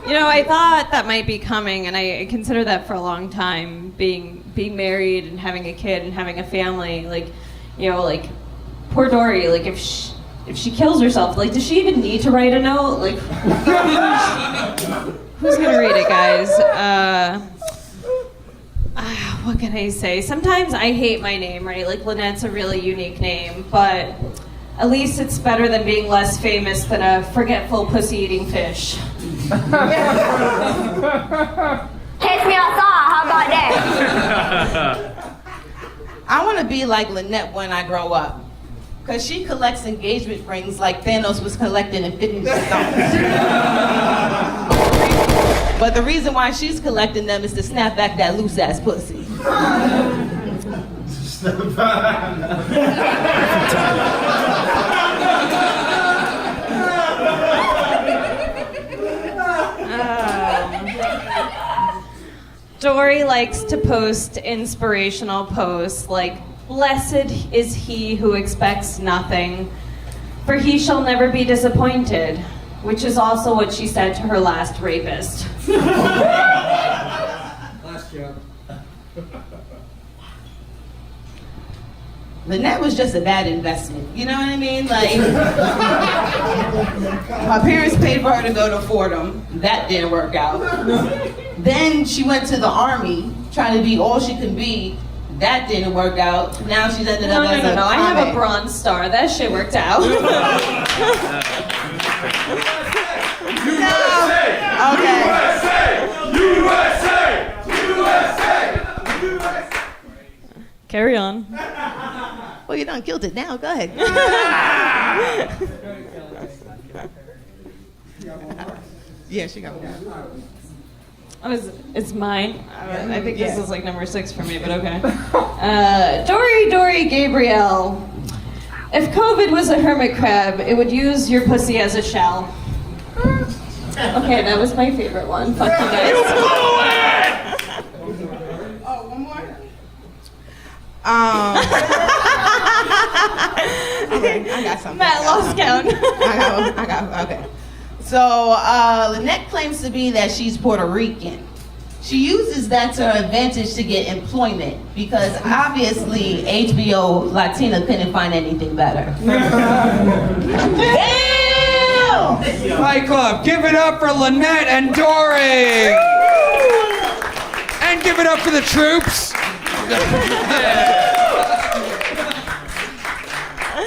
You know, I thought that might be coming, and I considered that for a long time, being married and having a kid and having a family. Like, you know, like, poor Dory, like, if she kills herself, like, does she even need to write a note? Like, who's gonna read it, guys? What can I say? Sometimes I hate my name, right? Like, Lynette's a really unique name, but at least it's better than being less famous than a forgetful pussy-eating fish. Catch me outside, how about that? I want to be like Lynette when I grow up. Because she collects engagement rings like Thanos was collecting Infinity Stones. But the reason why she's collecting them is to snap back that loose-ass pussy. Dory likes to post inspirational posts like, "Blessed is he who expects nothing, for he shall never be disappointed," which is also what she said to her last rapist. Last joke. Lynette was just a bad investment. You know what I mean? Like, my parents paid for her to go to Fordham. That didn't work out. Then she went to the Army, trying to be all she could be. That didn't work out. Now she's ended up as a No. I have a Bronze Star. That shit worked out. Carry on. Well, you done killed it now. Go ahead. Yeah, she got one. Oh, it's mine. I think this is like number 6 for me, but okay. Dory Gabrielle. If COVID was a hermit crab, it would use your pussy as a shell. Okay, that was my favorite one. Fuck you guys. You blew Oh, one more? I got something. Matt lost count. I got okay. So Lynette claims to be that she's Puerto Rican. She uses that to her advantage to get employment because obviously HBO Latina couldn't find anything better. Damn! Fight Club, give it up for Lynette and Dory! And give it up for the troops!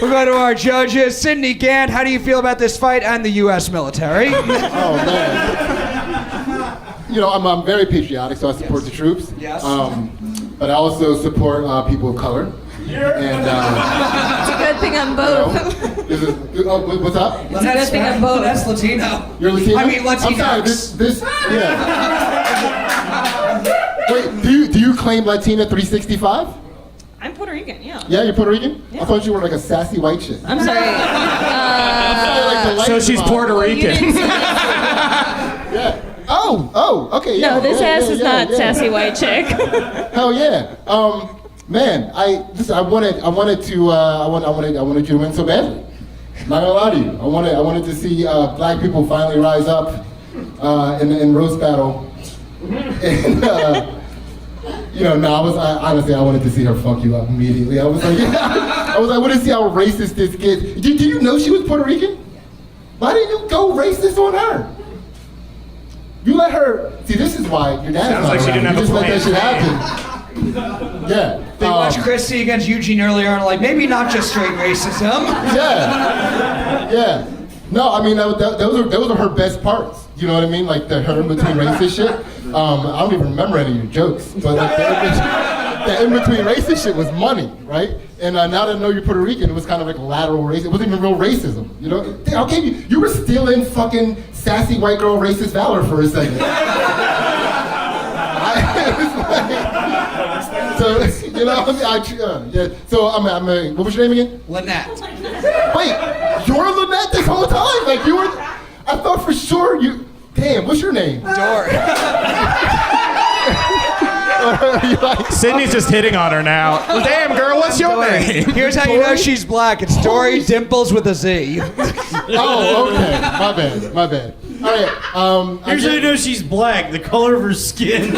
We'll go to our judges. Sidney, Gantt, how do you feel about this fight and the U.S. military? Oh, man. You know, I'm very patriotic, so I support the troops. Yes. But I also support people of color. And It's a good thing I'm both. What's up? It's a good thing I'm both. That's Latino. You're Latino? I mean, Latinx. I'm sorry, yeah. Wait, do you claim Latina 365? I'm Puerto Rican, yeah. Yeah, you're Puerto Rican? Yeah. I thought you were like a sassy white chick. I'm sorry. So she's Puerto Rican. Yeah. Oh, okay. Yeah, No, this ass is not yeah. sassy white chick. Hell yeah. Man, I wanted you to win so badly. Not gonna lie to you. I wanted to see black people finally rise up in roast battle. And honestly, I wanted to see her fuck you up immediately. I was like, I want to see how racist this kid. Do you know she was Puerto Rican? Why didn't you go racist on her? You let her. See, this is why your dad. Sounds like she didn't have a just plan. let that shit happen. Yeah. They watched Christy against Eugene earlier and like, maybe not just straight racism. Yeah. No, I mean, those are her best parts. You know what I mean? Like the her in between racist shit. I don't even remember any of your jokes. But like the in between racist shit was money, right? And now that I know you're Puerto Rican, it was kind of like lateral racism. It wasn't even real racism. You know? Okay, you were still in fucking sassy white girl racist valor for a second. So, you know, So, what was your name again? Lynette. Wait, you're Lynette this whole time? Like, you were, I thought for sure you, damn, what's your name? Dory. Sydney's just hitting on her now. Damn, girl, what's your name? Here's how you know she's black. It's Dory Dimples with a Z. Oh, okay. My bad. All right. Here's how you know she's black. The color of her skin.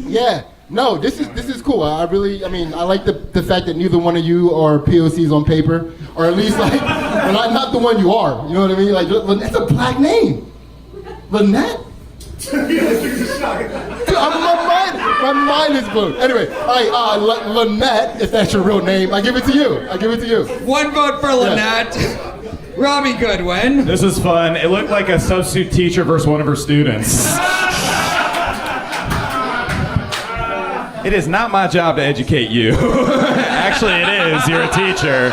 Yeah. No, this is cool. I like the fact that neither one of you are POCs on paper, or at least like, well, not the one you are. You know what I mean? Like, it's a black name. Lynette? My mind is blown. Anyway, all right, Lynette, if that's your real name, I give it to you. 1 vote for Lynette. Yeah. Robbie Goodwin. This is fun. It looked like a substitute teacher versus one of her students. It is not my job to educate you. Actually, it is. You're a teacher.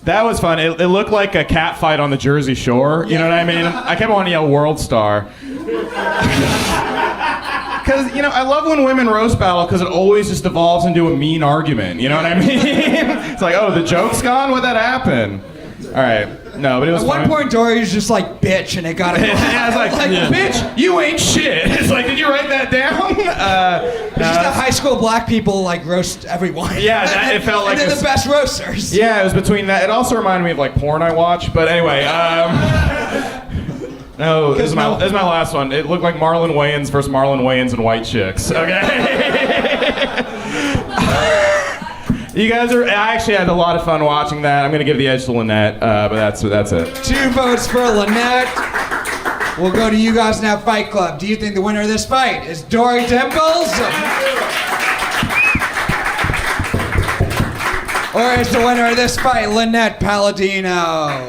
That was fun. It looked like a cat fight on the Jersey Shore. You know what I mean? I kept wanting to yell World Star. Because, I love when women roast battle because it always just evolves into a mean argument. You know what I mean? It's like, oh, the joke's gone? What'd that happen? All right. No, but it was At fun. one point, Dory was just like, bitch, and it got it. I was like, bitch, you ain't shit. It's like, did you write that down? It's just that high school black people like roast everyone. Yeah, it felt like and they're the best roasters. Yeah, it was between that. It also reminded me of like porn I watch. But anyway, no, this is my last one. It looked like Marlon Wayans versus Marlon Wayans and white chicks. Okay. You guys I actually had a lot of fun watching that. I'm going to give the edge to Lynette, but that's it. 2 votes for Lynette. We'll go to you guys now, Fight Club. Do you think the winner of this fight is Dory Dimples? Or is the winner of this fight Lynette Palladino?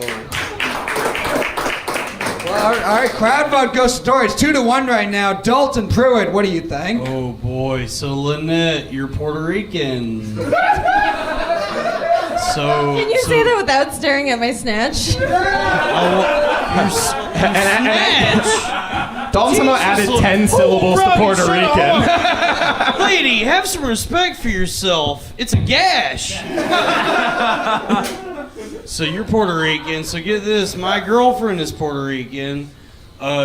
Well, all right, crowd vote goes to Dory. It's 2-1 right now. Dalton, Pruitt, what do you think? Oh boy, so Lynette, you're Puerto Rican. Can you say that without staring at my snatch? Dalton somehow added 10 syllables to Puerto Rican. Lady, have some respect for yourself. It's a gash. So you're Puerto Rican, so get this. My girlfriend is Puerto Rican.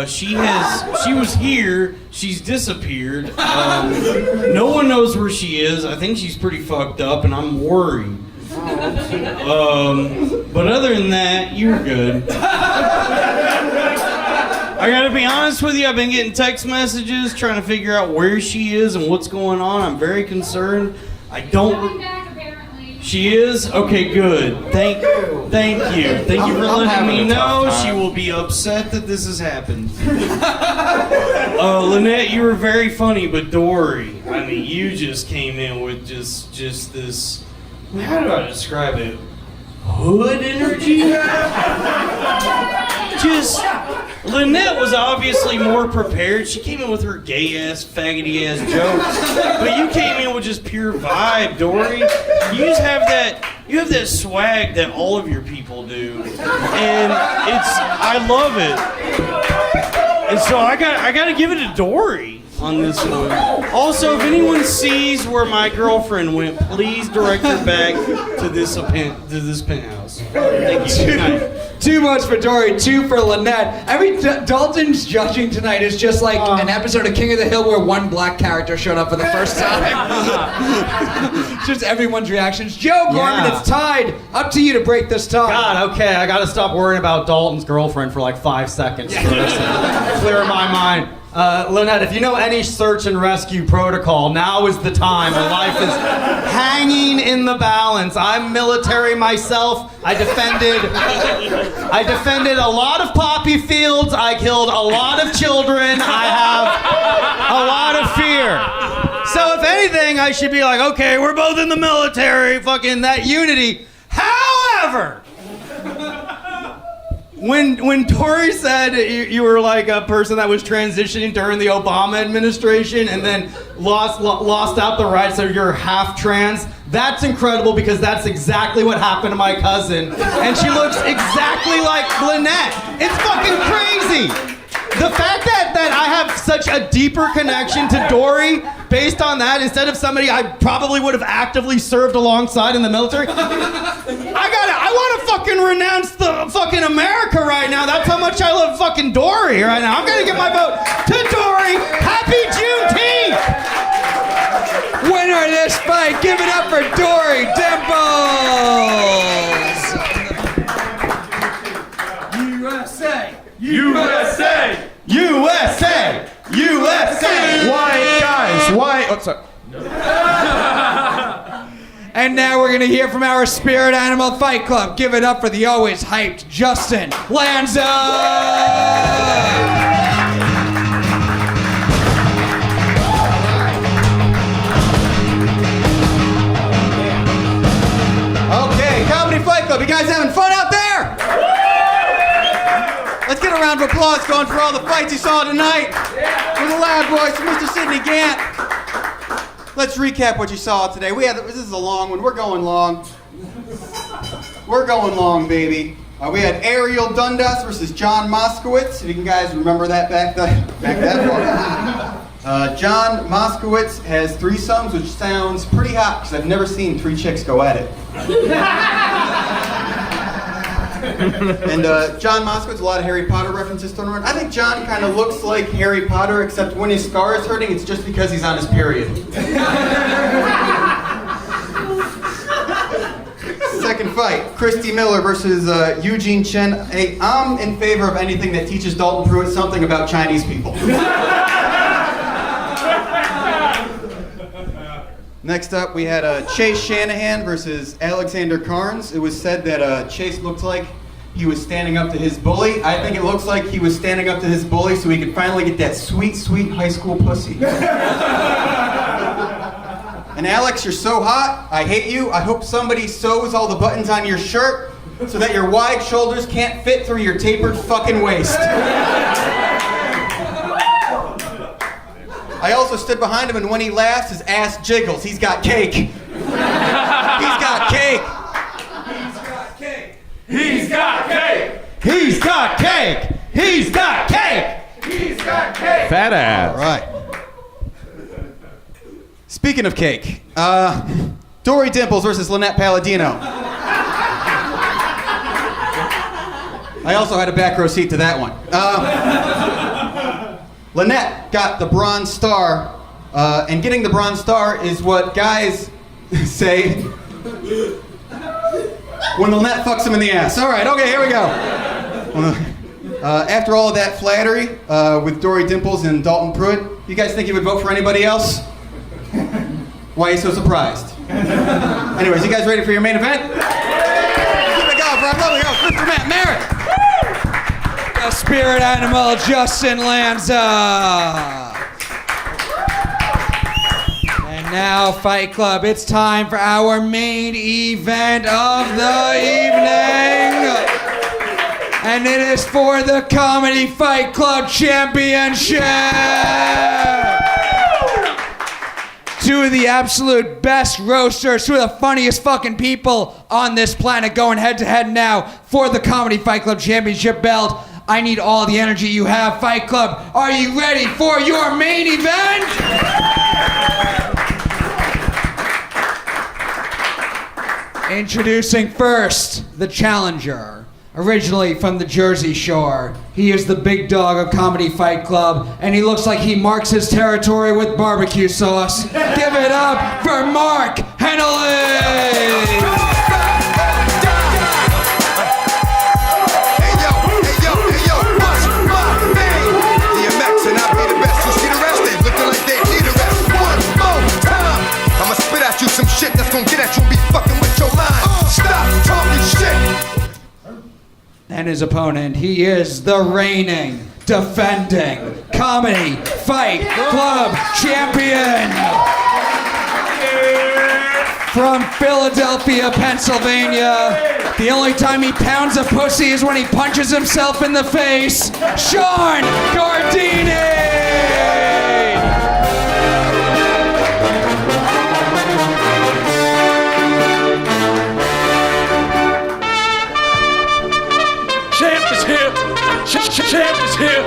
She was here. She's disappeared. No one knows where she is. I think she's pretty fucked up, and I'm worried. But other than that, you're good. I gotta be honest with you, I've been getting text messages trying to figure out where she is and what's going on. I'm very concerned. I don't... She is? Okay, good. Thank you. Thank you for letting me know. She will be upset that this has happened. Lynette, you were very funny, but Dory, I mean, you just came in with just this, how do I describe it? Hood energy? Lynette was obviously more prepared. She came in with her gay-ass, faggoty-ass jokes. But you came in with just pure vibe, Dory. You just have that swag that all of your people do. And I love it. And so I gotta give it to Dory on this one. Also, if anyone sees where my girlfriend went, please direct her back to this penthouse. Thank you. Good night. Too much for Dory, 2 for Lynette. Dalton's judging tonight is just like an episode of King of the Hill where one black character showed up for the first time. Just everyone's reactions. Joe Gorman, it's tied. Up to you to break this tie. God, okay, I gotta stop worrying about Dalton's girlfriend for like 5 seconds first. Clear my mind. Lynette, if you know any search and rescue protocol, now is the time. My life is hanging in the balance. I'm military myself. I defended a lot of poppy fields. I killed a lot of children. I have a lot of fear. So if anything, I should be like, okay, we're both in the military, fucking that unity. However, when Tori said you were like a person that was transitioning during the Obama administration and then lost out the rights, so you're half trans, that's incredible because that's exactly what happened to my cousin. And she looks exactly like Lynette. It's fucking crazy. The fact that I have such a deeper connection to Dory based on that, instead of somebody I probably would have actively served alongside in the military, I want to fucking renounce the fucking America right now. That's how much I love fucking Dory right now. I'm gonna give my vote to Dory. Happy Juneteenth! Winner of this fight, give it up for Dory Dimples! USA! USA! USA! USA! White guys, white. Oh, sorry. And now we're gonna hear from our spirit animal fight club. Give it up for the always hyped Justin Lanza! Okay, Comedy Fight Club, you guys having fun out there? Let's get a round of applause going for all the fights you saw tonight. With the loud voice of Mr. Sidney Gantt. Let's recap what you saw today. This is a long one. We're going long. We're going long, baby. We had Ariel Dundas versus John Moskowitz. If you guys remember that back that far. John Moskowitz has 3 sons, which sounds pretty hot because I've never seen 3 chicks go at it. And John Moskowitz, a lot of Harry Potter references thrown around. I think John kind of looks like Harry Potter, except when his scar is hurting, it's just because he's on his period. Second fight, Christy Miller versus Eugene Chen. Hey, I'm in favor of anything that teaches Dalton Pruitt something about Chinese people. Next up, we had Chase Shanahan versus Alexander Carnes. It was said that Chase looked like he was standing up to his bully. I think it looks like he was standing up to his bully so he could finally get that sweet, sweet high school pussy. And Alex, you're so hot. I hate you. I hope somebody sews all the buttons on your shirt so that your wide shoulders can't fit through your tapered fucking waist. I also stood behind him, and when he laughs, his ass jiggles. He's got cake. He's got cake. He's got cake! He's got cake! He's got cake! He's got cake! Fat ass. All right. Speaking of cake, Dory Dimples versus Lynette Palladino. I also had a back row seat to that one. Lynette got the Bronze Star, and getting the Bronze Star is what guys say when Lynette fucks him in the ass. All right, okay, here we go. After all of that flattery with Dory Dimples and Dalton Pruitt, you guys think you would vote for anybody else? Why are you so surprised? Anyways, you guys ready for your main event? Keep it going for our lovely host, Mr. Matt Maran. The spirit animal, Justin Lanza. And now, Fight Club, it's time for our main event of the evening. And it is for the Comedy Fight Club Championship. Two of the absolute best roasters, two of the funniest fucking people on this planet going head to head now for the Comedy Fight Club Championship belt. I need all the energy you have, Fight Club. Are you ready for your main event? Introducing first, the challenger. Originally from the Jersey Shore, he is the big dog of Comedy Fight Club, and he looks like he marks his territory with barbecue sauce. Give it up for Mark Henely! Some shit that's gonna get at you and be fucking with your line. Stop talking shit. And his opponent, he is the reigning, defending Comedy Fight Club champion. From Philadelphia, Pennsylvania. The only time he pounds a pussy is when he punches himself in the face. Shawn Gardini! Champ is here! Champ is here!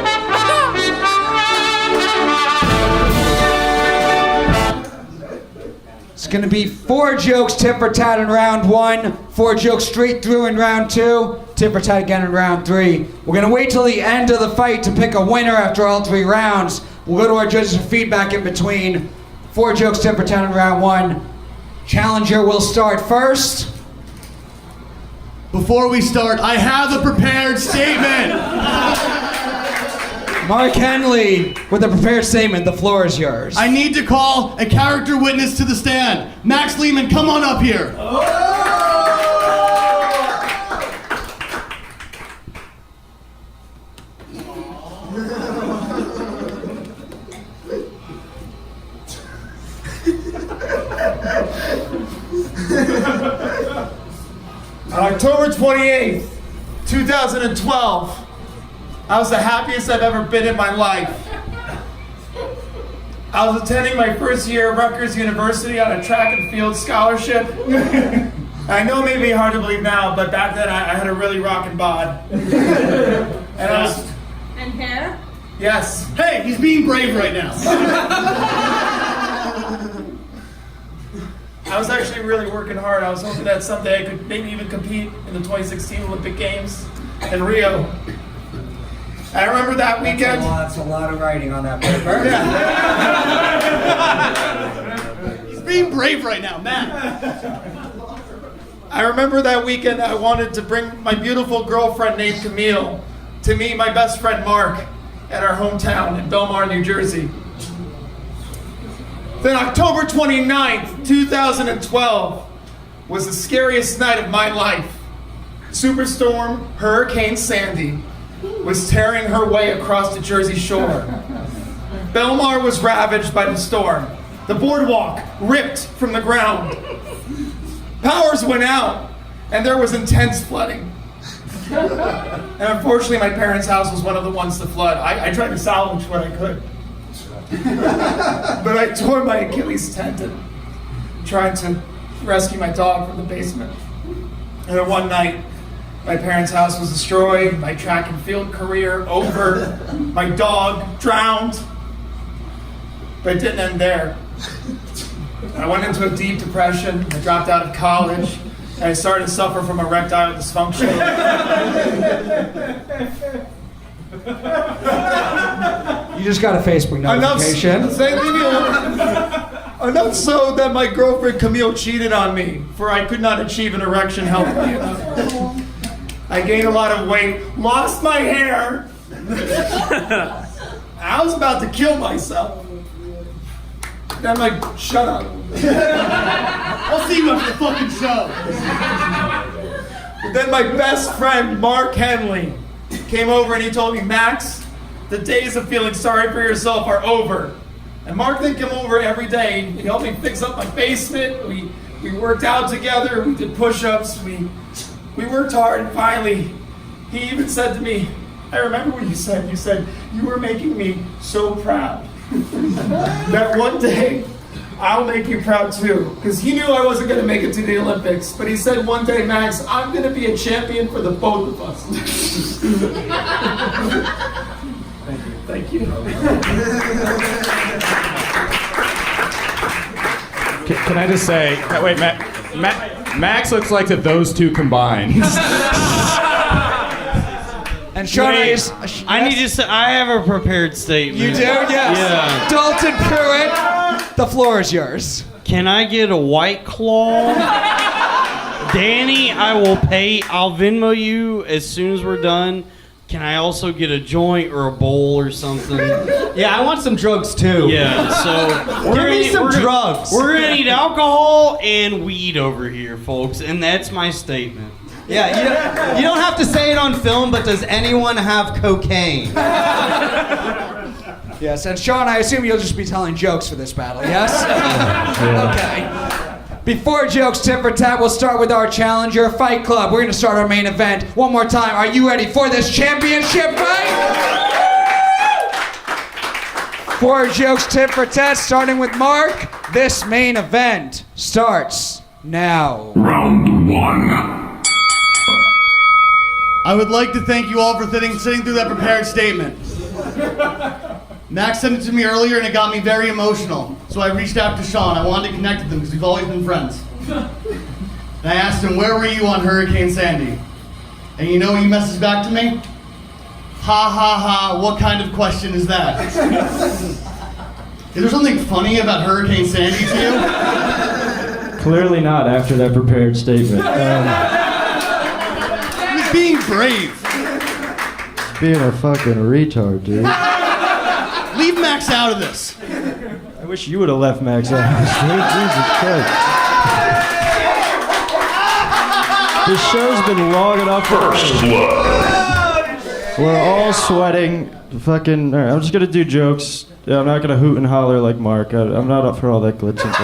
It's gonna be 4 jokes tit for tat in round 1, 4 jokes straight through in round 2, tit for tat again in round 3. We're gonna wait till the end of the fight to pick a winner after all 3 rounds. We'll go to our judges for feedback in between. 4 jokes tit for tat in round 1. Challenger will start first. Before we start, I have a prepared statement. Mark Henely with a prepared statement. The floor is yours. I need to call a character witness to the stand. Max Lehman, come on up here. On October 28th, 2012, I was the happiest I've ever been in my life. I was attending my first year at Rutgers University on a track and field scholarship. I know it may be hard to believe now, but back then I had a really rockin' bod. And I was... And hair? Yes. Hey, he's being brave right now. I was actually really working hard. I was hoping that someday I could maybe even compete in the 2016 Olympic Games in Rio. I remember that weekend. That's a lot of writing on that paper. Yeah. He's being brave right now, Matt. I remember that weekend I wanted to bring my beautiful girlfriend named Camille to meet my best friend Mark at our hometown in Belmar, New Jersey. Then October 29th, 2012 was the scariest night of my life. Superstorm Hurricane Sandy was tearing her way across the Jersey Shore. Belmar was ravaged by the storm. The boardwalk ripped from the ground. Powers went out, and there was intense flooding. And unfortunately, my parents' house was one of the ones to flood. I tried to salvage what I could. But I tore my Achilles tendon trying to rescue my dog from the basement. And then one night, my parents' house was destroyed, my track and field career over, my dog drowned. But it didn't end there. I went into a deep depression, I dropped out of college, and I started to suffer from erectile dysfunction. You just got a Facebook notification. Enough so that my girlfriend Camille cheated on me, for I could not achieve an erection healthily enough. I gained a lot of weight, lost my hair. I was about to kill myself. And I'm like, shut up. I'll see you after the fucking show. But then my best friend, Mark Henely, came over and he told me, Max, the days of feeling sorry for yourself are over. And Mark then came over every day. He helped me fix up my basement. We worked out together. We did push-ups. We worked hard. And finally, he even said to me, I remember what you said. You said, you were making me so proud. That one day, I'll make you proud too. Because he knew I wasn't going to make it to the Olympics. But he said one day, Max, I'm going to be a champion for the both of us. Thank you. Can I just say, wait, Max looks like those two combined. And Shawn, I need to say, I have a prepared statement. You do? Yes. Yeah. Dalton Pruitt, the floor is yours. Can I get a White Claw? Danny, I'll Venmo you as soon as we're done. Can I also get a joint or a bowl or something? Yeah, I want some drugs too. Yeah, so give me some drugs. We're gonna need alcohol and weed over here, folks, and that's my statement. Yeah, you don't have to say it on film, but does anyone have cocaine? Yes, and Shawn, I assume you'll just be telling jokes for this battle, yes? Okay. Before jokes, tit for tat, we'll start with our challenger, Fight Club. We're going to start our main event. One more time, are you ready for this championship fight? For jokes, tit for tat, starting with Mark, this main event starts now. Round one. I would like to thank you all for sitting through that prepared statement. Max sent it to me earlier and it got me very emotional. So I reached out to Shawn. I wanted to connect with him because we've always been friends. And I asked him, where were you on Hurricane Sandy? And you know he messaged back to me? Ha ha ha, what kind of question is that? Is there something funny about Hurricane Sandy to you? Clearly not after that prepared statement. He was being brave. Being a fucking retard, dude. Leave Max out of this. I wish you would have left Max out. Jesus Christ. This show's been long enough for First blood. We're all sweating. Fucking. All right, I'm just gonna do jokes. Yeah, I'm not gonna hoot and holler like Mark. I'm not up for all that glitz and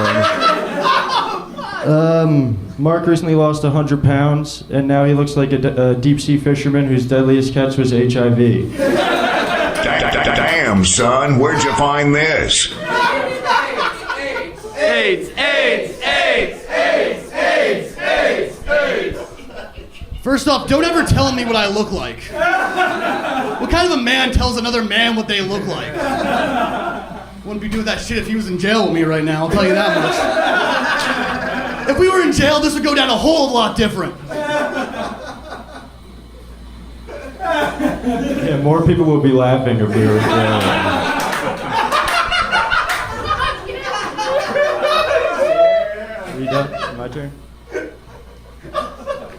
glamour. Mark recently lost 100 pounds, and now he looks like a deep sea fisherman whose deadliest catch was HIV. Damn, son, where'd you find this? AIDS, AIDS, AIDS, AIDS, AIDS, AIDS, AIDS. First off, don't ever tell me what I look like. What kind of a man tells another man what they look like? Wouldn't be doing that shit if he was in jail with me right now, I'll tell you that much. If we were in jail, this would go down a whole lot different. Yeah, more people will be laughing if we were in jail. Are you done? My turn?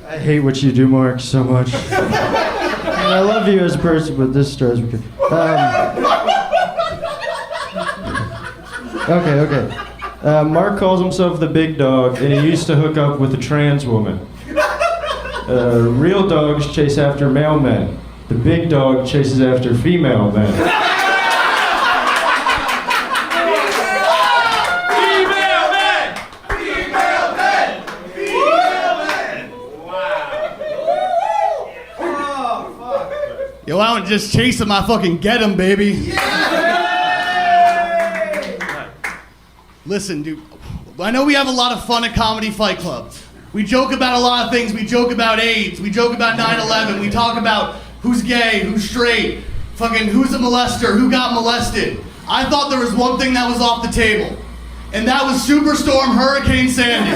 I hate what you do, Mark, so much. I love you as a person, but this drives me crazy. Okay. Mark calls himself the big dog, and he used to hook up with a trans woman. Real dogs chase after male men. The big dog chases after female men. Yo, I don't just chase him, I fucking get him, baby. Listen, dude, I know we have a lot of fun at Comedy Fight Club. We joke about a lot of things. We joke about AIDS. We joke about 9/11. We talk about who's gay, who's straight, fucking who's a molester, who got molested. I thought there was one thing that was off the table, and that was Superstorm Hurricane Sandy.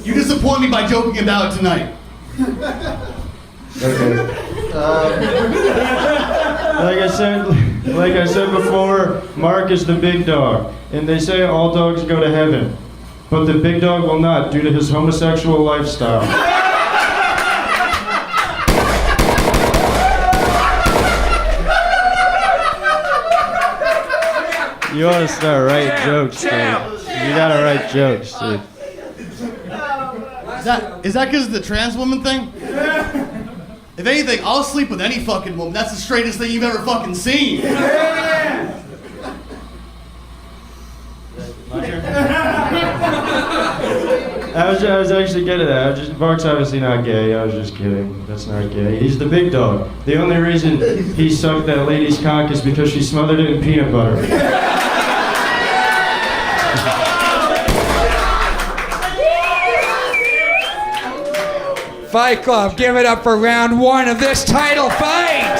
You disappoint me by joking about it tonight. Okay. Like I said Like I said before, Mark is the big dog, and they say all dogs go to heaven, but the big dog will not due to his homosexual lifestyle. You ought to start writing jokes, dude. You gotta write jokes, dude. Is that because of the trans woman thing? If anything, I'll sleep with any fucking woman. That's the straightest thing you've ever fucking seen. I was actually getting that. Mark's obviously not gay. I was just kidding. That's not gay. He's the big dog. The only reason he sucked that lady's cock is because she smothered it in peanut butter. Fight Club, give it up for round 1 of this title fight.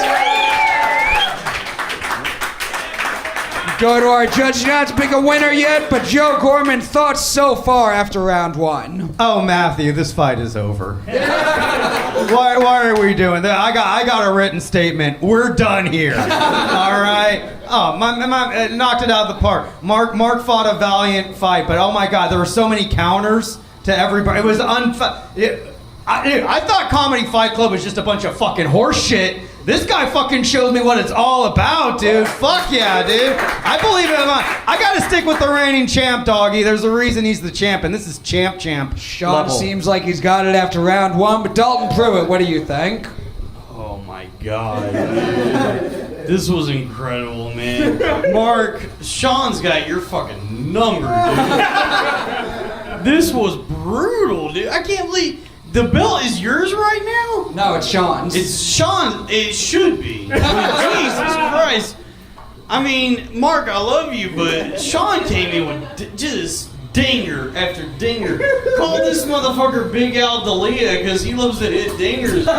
Go to our judge, not to pick a winner yet, but Joe Gorman, thoughts so far after round 1? Oh, Matthew, this fight is over. Why are we doing that? I got a written statement. We're done here. All right. Oh, my knocked it out of the park. Mark fought a valiant fight, but oh my God, there were so many counters to everybody. It was I thought Comedy Fight Club was just a bunch of fucking horse shit. This guy fucking showed me what it's all about, dude. Fuck yeah, dude. I believe it. I gotta stick with the reigning champ, doggy. There's a reason he's the champ, and this is champ. Shawn level. seems like he's got it after round 1, but Dalton Pruitt, what do you think? Oh my God. This was incredible, man. Mark, Shawn's got your fucking number, dude. This was brutal, dude. I can't believe... The belt is yours right now? No, it's Shawn's. It's Shawn. It should be. Jesus Christ. I mean, Mark, I love you, but Shawn came in with just dinger after dinger. Called this motherfucker Big Al D'Elia because he loves to hit dingers, bro.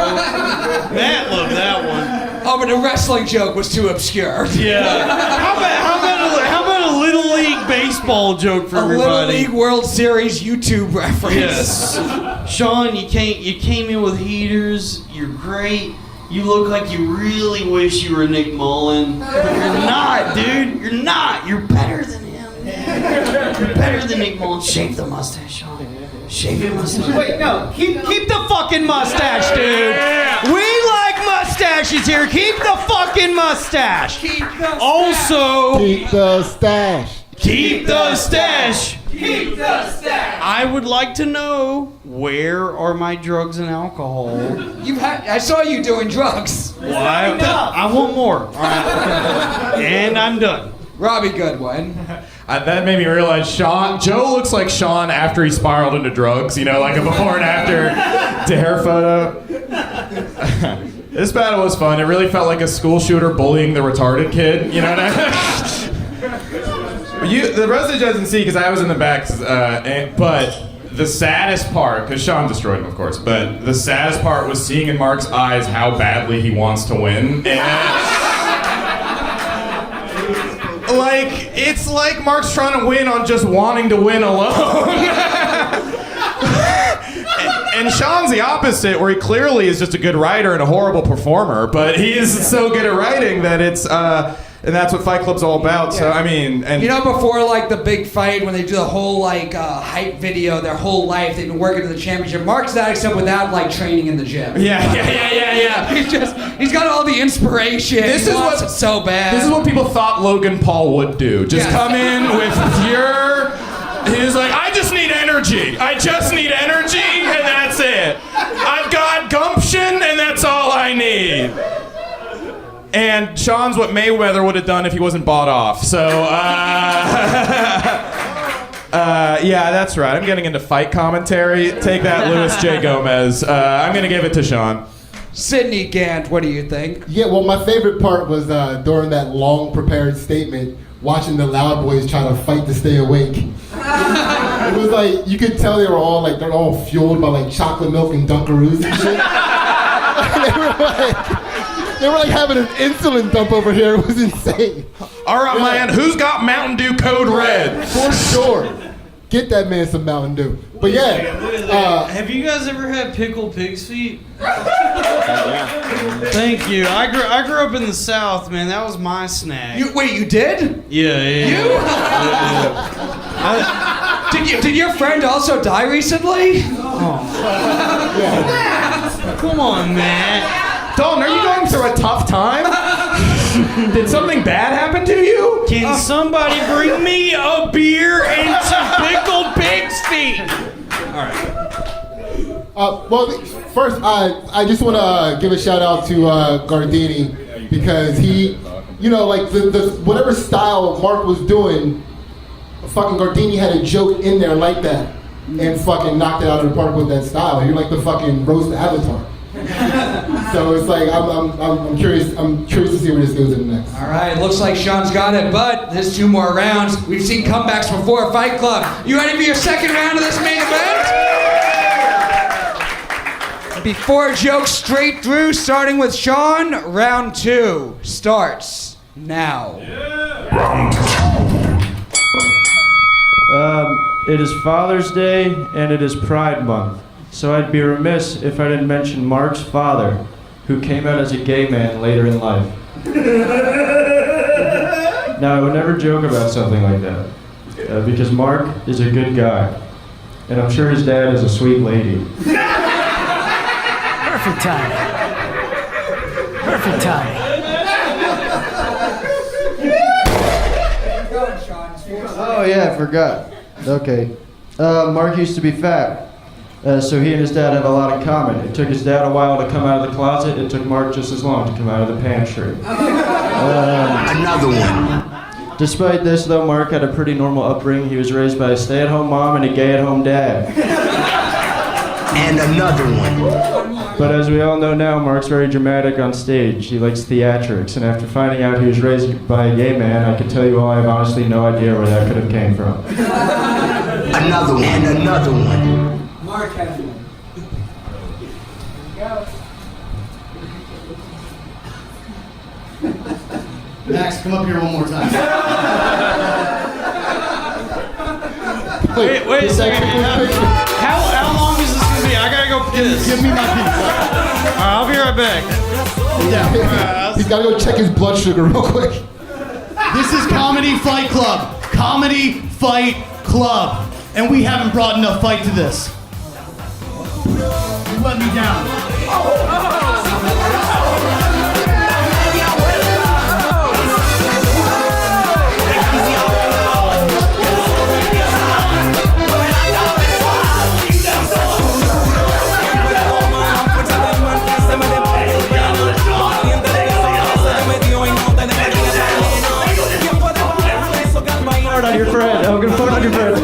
Matt loved that one. Oh, but the wrestling joke was too obscure. Yeah. How about a Little League baseball joke for everybody? Little League World Series YouTube reference. Yes. Shawn, you came in with heaters. You're great. You look like you really wish you were Nick Mullen. But you're not, dude. You're not. You're better than him. You're better than Nick Mullen. Shave the mustache, Shawn. Shave your mustache. Wait, no. Keep the fucking mustache, dude. We like mustaches here. Keep the fucking mustache. Keep the also, keep the stash. Keep the stash. Keep the stash. I would like to know, where are my drugs and alcohol? I saw you doing drugs. Well, I want more. All right. And I'm done. Robbie Goodwin. That made me realize Joe looks like Shawn after he spiraled into drugs, you know, like a before and after dare photo. This battle was fun. It really felt like a school shooter bullying the retarded kid, you know what I mean? The rest of the judge didn't see because I was in the back, but the saddest part, because Shawn destroyed him, of course, but the saddest part was seeing in Mark's eyes how badly he wants to win. Like, it's like Mark's trying to win on just wanting to win alone. And Shawn's the opposite, where he clearly is just a good writer and a horrible performer, but he is so good at writing that it's, and that's what Fight Club's all about. So, I mean, and you know, before like the big fight, when they do the whole like hype video, their whole life, they've been working to the championship. Mark's that except without like training in the gym. Yeah. He's got all the inspiration. He wants it so bad. This is what people thought Logan Paul would do. Just come in with pure. He's like, I just need energy. And that's it. I've got gumption, and that's all I need. And Shawn's what Mayweather would have done if he wasn't bought off. So, yeah, that's right. I'm getting into fight commentary. Take that, Louis J. Gomez. I'm going to give it to Shawn. Sidney Gantt, what do you think? Yeah, well, my favorite part was during that long prepared statement, watching the Loud Boys try to fight to stay awake. It was like, you could tell they're all fueled by like chocolate milk and Dunkaroos and shit. They were like having an insulin dump over here. It was insane. All right, man, who's got Mountain Dew Code Red? For sure. Get that man some Mountain Dew. But yeah. Have you guys ever had pickled pig's feet? Thank you. I grew up in the South, man. That was my snack. Wait, you did? Yeah. Did your friend also die recently? Come on, man. Dalton, are you going through a tough time? Did something bad happen to you? Can somebody bring me a beer and some pickled pig's feet? All right. Well, first, I just want to give a shout out to Gardini because he, like the whatever style Mark was doing, fucking Gardini had a joke in there like that and fucking knocked it out of the park with that style. You're like the fucking roast avatar. So it's like I'm curious to see where this goes in next. All right, looks like Shawn's got it, but there's 2 more rounds. We've seen comebacks before. Fight Club, you ready for your second round of this main event? Before jokes straight through, starting with Shawn. Round 2 starts now. It is Father's Day and it is Pride Month. So I'd be remiss if I didn't mention Mark's father, who came out as a gay man later in life. Now, I would never joke about something like that, because Mark is a good guy, and I'm sure his dad is a sweet lady. Perfect time. Perfect time. Oh yeah, I forgot. Okay. Mark used to be fat. So he and his dad have a lot in common. It took his dad a while to come out of the closet. It took Mark just as long to come out of the pantry. Another one. Despite this, though, Mark had a pretty normal upbringing. He was raised by a stay-at-home mom and a gay-at-home dad. And another one. But as we all know now, Mark's very dramatic on stage. He likes theatrics. And after finding out he was raised by a gay man, I can tell you all I have honestly no idea where that could have came from. Another one. And another one. Mark has one. Max, come up here one more time. Wait a second. How long is this gonna be? I gotta go piss. Give me my piece. I'll be right back. Yeah. He's gotta go check his blood sugar real quick. This is Comedy Fight Club. Comedy Fight Club. And we haven't brought enough fight to this. You let me down. Fart on your friend. I'm gonna fart on your friend.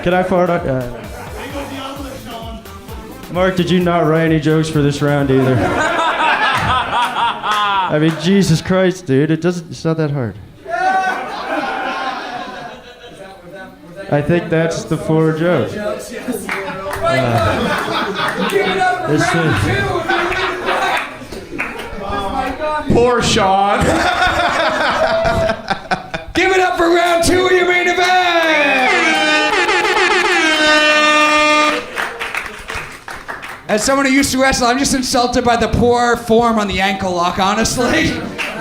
Can I fart on? Mark, did you not write any jokes for this round either? I mean, Jesus Christ, dude, it's not that hard. I think that's the 4 jokes. Poor Shawn. Give it up for round 2 of your main event! As someone who used to wrestle, I'm just insulted by the poor form on the ankle lock, honestly.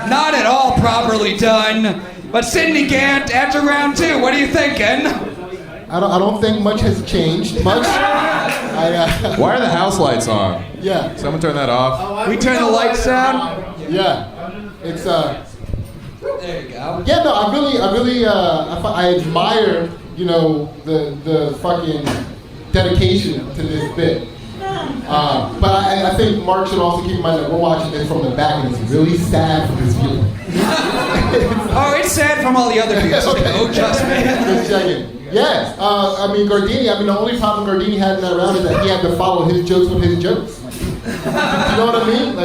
Not at all properly done. But Sidney Gantt, after round 2, what are you thinking? I don't think much has changed. Much. Why are the house lights on? Yeah. Someone turn that off. We turn the lights down? Yeah. It's There you go. Yeah, no, I admire, the fucking dedication to this bit. But I think Mark should also keep in mind that we're watching this from the back and it's really sad for this viewer. Oh, it's sad from all the other viewers. Okay. Oh, trust me. Just checking. Yes, Gardini, the only problem Gardini had in that round is that he had to follow his jokes with his jokes. You know what I mean?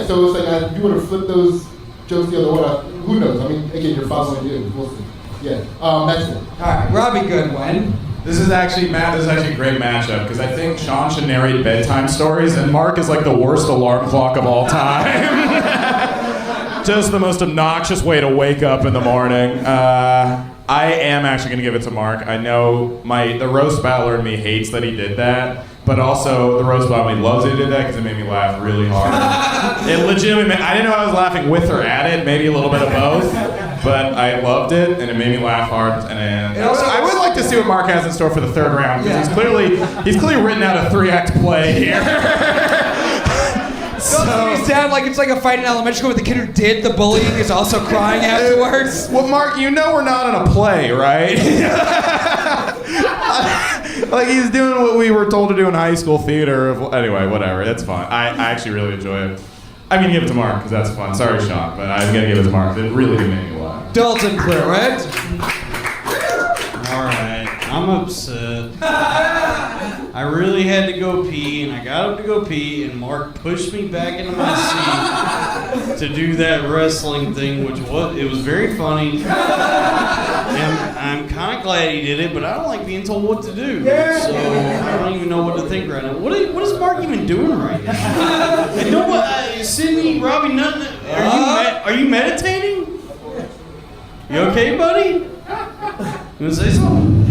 So it's like, if you would have flipped those jokes the other way, who knows? Again, you're following you. We'll see. Yeah, that's it. All right, Robbie Goodwin. This is actually a great matchup because I think Shawn should narrate bedtime stories and Mark is like the worst alarm clock of all time. Just the most obnoxious way to wake up in the morning. I am actually going to give it to Mark. I know the roast battler in me hates that he did that, but also the roast battler in me loves that he did that because it made me laugh really hard. It legitimately I didn't know I was laughing with or at it, maybe a little bit of both, but I loved it and it made me laugh hard. And also, I would like to see what Mark has in store for the third round because he's clearly written out a 3-act play here. So you sound like it's like a fight in elementary school where the kid who did the bullying is also crying afterwards. Well, Mark, you know we're not in a play, right? Like he's doing what we were told to do in high school theater. Anyway, whatever. That's fun. I actually really enjoy it. I'm gonna give it to Mark because that's fun. Sorry, Shawn, but I'm gonna give it to Mark. It really did make me laugh. Dalton Pruitt. All right, I'm upset. I really had to go pee, and I got up to go pee, and Mark pushed me back into my seat to do that wrestling thing, it was very funny. And I'm kind of glad he did it, but I don't like being told what to do. So I don't even know what to think right now. What is Mark even doing right now? And Sidney, Robbie, nothing. Are you meditating? You okay, buddy? You wanna say something?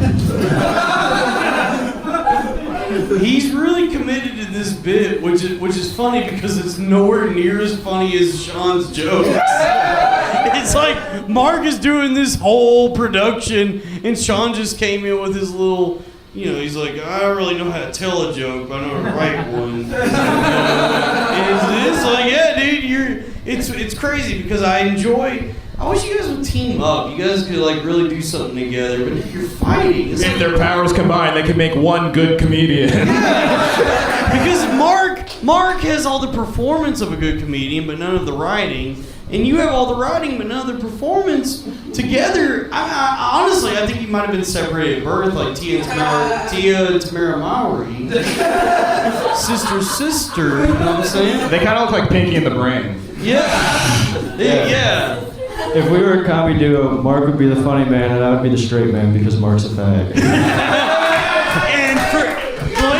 He's really committed to this bit, which is funny because it's nowhere near as funny as Shawn's jokes. It's like Mark is doing this whole production, and Shawn just came in with his little, he's like, I don't really know how to tell a joke, but I know how to write one. And it's like, yeah, dude, it's crazy because I wish you guys would team up. You guys could really do something together, but if you're fighting, if their powers combined, they could make one good comedian. Because Mark has all the performance of a good comedian, but none of the writing. And you have all the writing, but none of the performance. Together, I honestly, I think you might have been separated at birth, like Tia and Tamara Mowry. Sister, you know what I'm saying? They kind of look like Pinky and the Brain. Yeah. If we were a comedy duo, Mark would be the funny man and I would be the straight man because Mark's a fag. And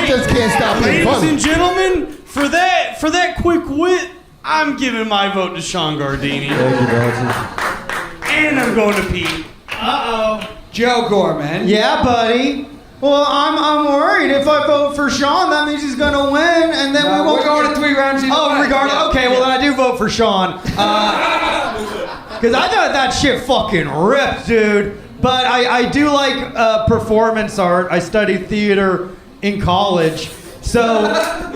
just can't stop being ladies funny. and gentlemen, for that quick wit, I'm giving my vote to Shawn Gardini. Thank you, Dalton. And I'm going to Pete. Uh-oh. Joe Gorman. Yeah, buddy. Well, I'm worried. If I vote for Shawn, that means he's gonna win, and then we won't. We're going to 3 rounds. Regardless. Okay, well then I do vote for Shawn. Because I thought that shit fucking ripped, dude. But I do like performance art. I studied theater in college. So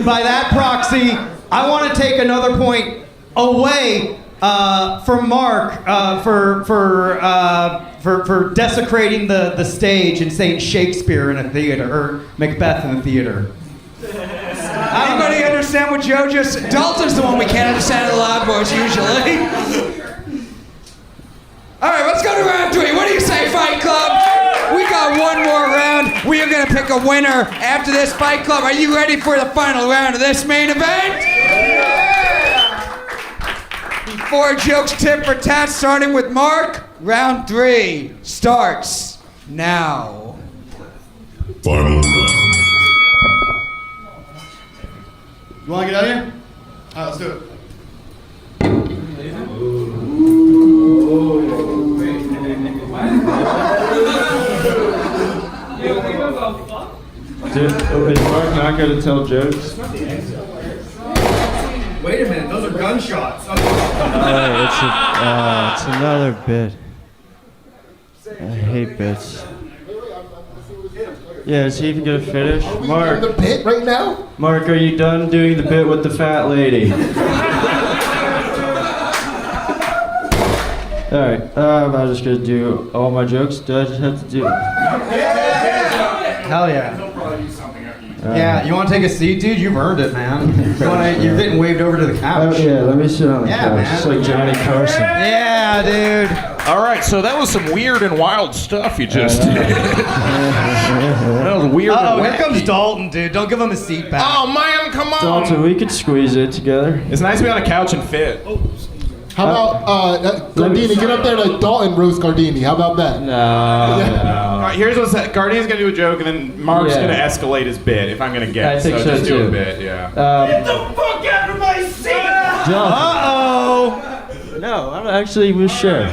by that proxy, I want to take another point away from Mark for desecrating the stage and saying Shakespeare in a theater, or Macbeth in a theater. Anybody understand what Joe just... Dalton's the one we can't understand in the Loud Boys usually. All right, let's go to round 3. What do you say, Fight Club? We got one more round. We are going to pick a winner after this, Fight Club. Are you ready for the final round of this main event? Before jokes tit for tat, starting with Mark, round 3 starts now. Final round. You want to get out of here? All right, let's do it. Is Mark not going to tell jokes? Wait a minute, those are gunshots. It's another bit. I hate bits. Yeah, is he even gonna finish? Mark, the bit right now? Mark, are you done doing the bit with the fat lady? Alright, I'm just gonna do all my jokes. Do I just have to do it? Hell yeah. Yeah, you want to take a seat, dude? You've earned it, man. You're getting waved over to the couch. Oh, yeah, let me sit on the couch, man. just like Johnny Carson. Yeah, dude. All right, so that was some weird and wild stuff you just did. That was weird. Oh, here comes Dalton, dude. Don't give him a seat back. Oh man, come on. Dalton, we could squeeze it together. It's nice to be on a couch and fit. How about Gardini? Get up there like Dalton roast Gardini. How about that? No. All right, here's what's that. Gardini's gonna do a joke, and then Mark's gonna escalate his bit. If I'm gonna guess, I think so just do too. a bit. Yeah. Get the fuck out of my seat! Uh-oh. No, I'm actually with Cher.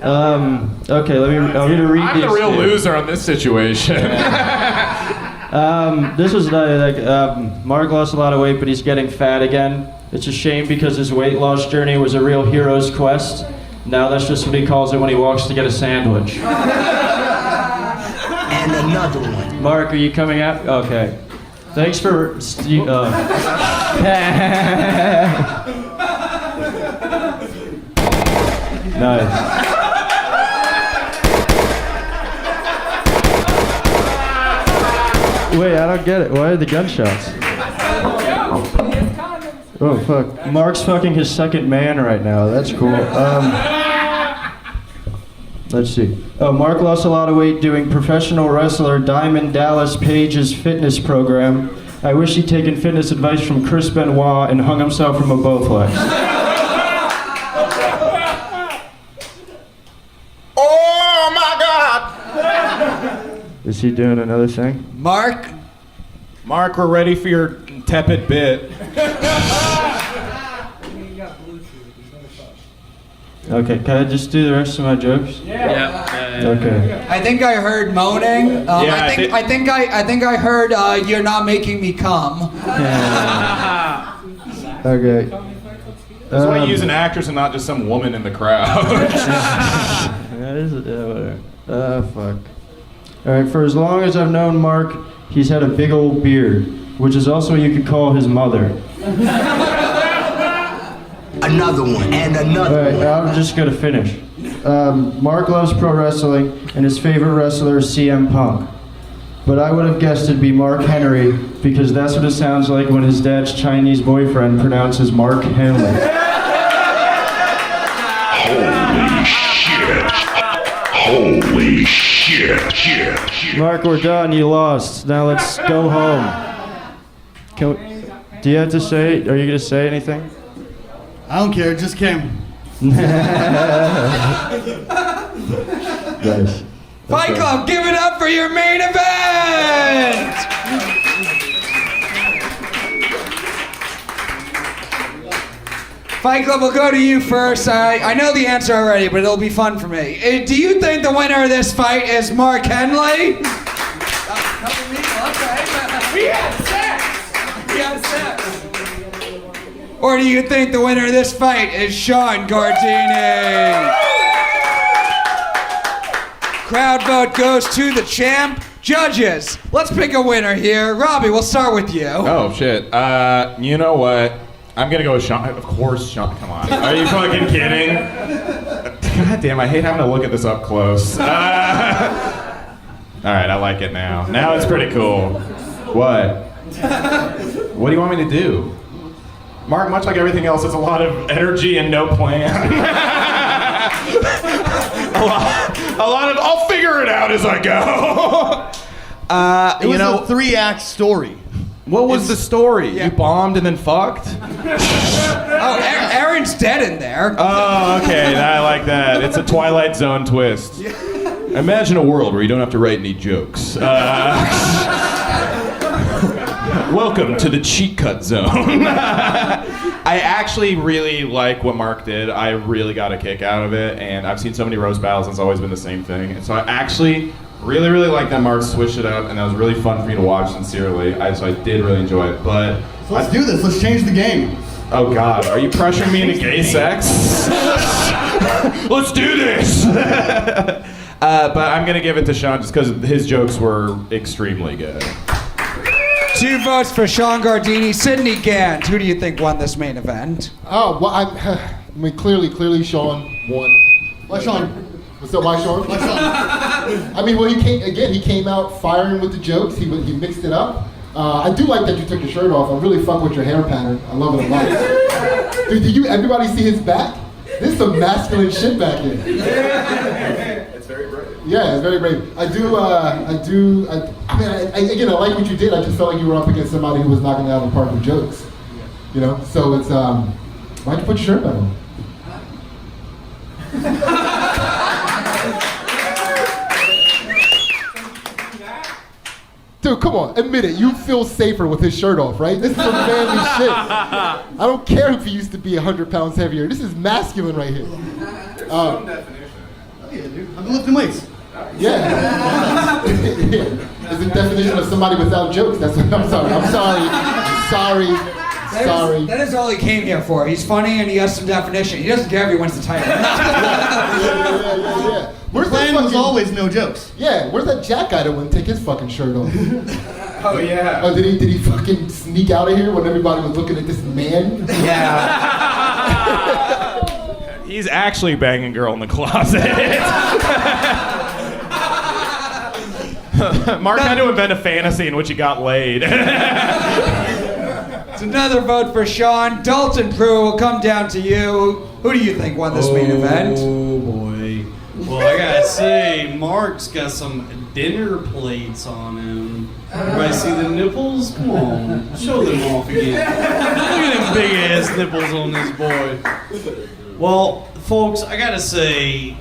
Okay, let me read I'm these. the real to you. loser on this situation. This was Mark lost a lot of weight, but he's getting fat again. It's a shame because his weight loss journey was a real hero's quest. Now that's just what he calls it when he walks to get a sandwich. And another one. Mark, are you coming out? Okay. Thanks for. Nice. Wait, I don't get it. Why are the gunshots? Oh, fuck. Mark's fucking his second man right now. That's cool. Let's see. Oh, Mark lost a lot of weight doing professional wrestler Diamond Dallas Page's fitness program. I wish he'd taken fitness advice from Chris Benoit and hung himself from a Bowflex. Oh my God! Is he doing another thing? Mark, we're ready for your tepid bit. Okay, can I just do the rest of my jokes? Yeah. Okay. I think I heard moaning. I think I heard you're not making me come. Okay. That's why you use an actress and not just some woman in the crowd. Whatever. Fuck. Alright, for as long as I've known Mark, he's had a big old beard, which is also what you could call his mother. Another one, and another Alright, one. I'm just gonna finish. Mark loves pro wrestling, and his favorite wrestler is CM Punk. But I would have guessed it'd be Mark Henry, because that's what it sounds like when his dad's Chinese boyfriend pronounces Mark Henely. Holy shit. Mark, we're done. You lost. Now let's go home. Do you have to say? Are you gonna say anything? I don't care, just Cam. Nice. Fight Club, give it up for your main event! Fight Club, we'll go to you first. I know the answer already, but it'll be fun for me. Do you think the winner of this fight is Mark Henley? We had sex! Or do you think the winner of this fight is Shawn Gardini? Crowd vote goes to the champ. Judges, let's pick a winner here. Robbie, we'll start with you. Oh, shit. You know what? I'm gonna go with Shawn. Of course, Shawn. Come on. Are you fucking kidding? God damn, I hate having to look at this up close. All right, I like it now. Now it's pretty cool. What? What do you want me to do? Mark, much like everything else, it's a lot of energy and no plan. a lot of, I'll figure it out as I go. It was a 3-act story. What was the story? Yeah. You bombed and then fucked? Oh, Aaron's dead in there. Oh, okay. I like that. It's a Twilight Zone twist. Imagine a world where you don't have to write any jokes. Welcome to the cheat cut zone. I actually really like what Mark did. I really got a kick out of it, and I've seen so many roast battles, and it's always been the same thing. And so I actually really, really like that Mark switched it up, and that was really fun for me to watch, sincerely. So I did really enjoy it. But so let's do this. Let's change the game. Oh God, are you pressuring me into gay sex? Let's do this. But I'm gonna give it to Shawn just because his jokes were extremely good. 2 votes for Shawn Gardini. Sidney Gantt, who do you think won this main event? Oh, well, I mean, clearly Shawn won. Why Shawn? What's up, why Shawn? Why Shawn? I mean, well, he came out firing with the jokes. He mixed it up. I do like that you took your shirt off. I really fuck with your hair pattern. I love it a lot. Dude, did everybody see his back? There's some masculine shit back here. It's very brave. Yeah, it's very brave. I like what you did. I just felt like you were up against somebody who was knocking it out of the park with jokes. You know, so it's, why'd you put your shirt back on? Dude, come on, admit it. You feel safer with his shirt off, right? This is some manly shit. I don't care if he used to be 100 pounds heavier. This is masculine right here. I've been lifting weights. Yeah. It's the definition of somebody without jokes. That's what I'm sorry. That is all he came here for. He's funny and he has some definition. He doesn't care if he wins the title. Yeah. The plan was always no jokes. Yeah, where's that Jack guy that wouldn't take his fucking shirt off? Oh yeah. Oh, did he fucking sneak out of here when everybody was looking at this man? Yeah. He's actually banging a girl in the closet. Mark had to invent a fantasy in which he got laid. It's another vote for Shawn. Dalton, Pruitt will come down to you. Who do you think won this main event? Oh boy. Well, I gotta say, Mark's got some dinner plates on him. Everybody see the nipples? Come on, show them off again. Look at them big ass nipples on this boy. Well, folks, I gotta say,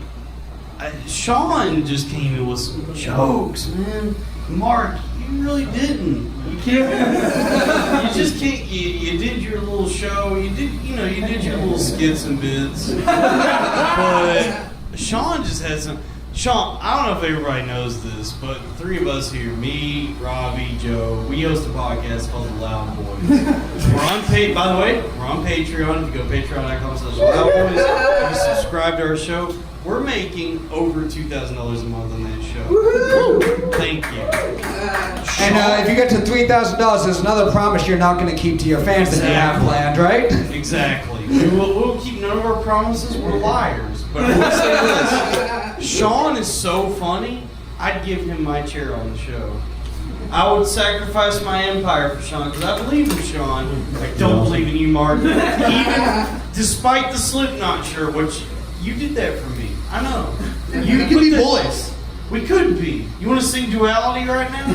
Shawn just came in with some jokes, man. Mark, you really didn't. You can't. You just can't. You did your little show. You did your little skits and bits. But Shawn just had some. Shawn, I don't know if everybody knows this, but the three of us here, me, Robbie, Joe, we host a podcast called The Loud Boys. We're on by the way, we're on Patreon. If you go patreon.com/loudboys, you subscribe to our show. We're making over $2,000 a month on that show. Woo-hoo! Thank you. And if you get to $3,000, there's another promise you're not going to keep to your fans that you have planned, right? Exactly. We'll keep none of our promises. We're liars. But I will say this. Shawn is so funny, I'd give him my chair on the show. I would sacrifice my empire for Shawn, because I believe in Shawn. I don't believe in you, Mark. Even despite the Slipknot shirt, which you did that for me. I know. You could be boys. We could be. You want to sing Duality right now?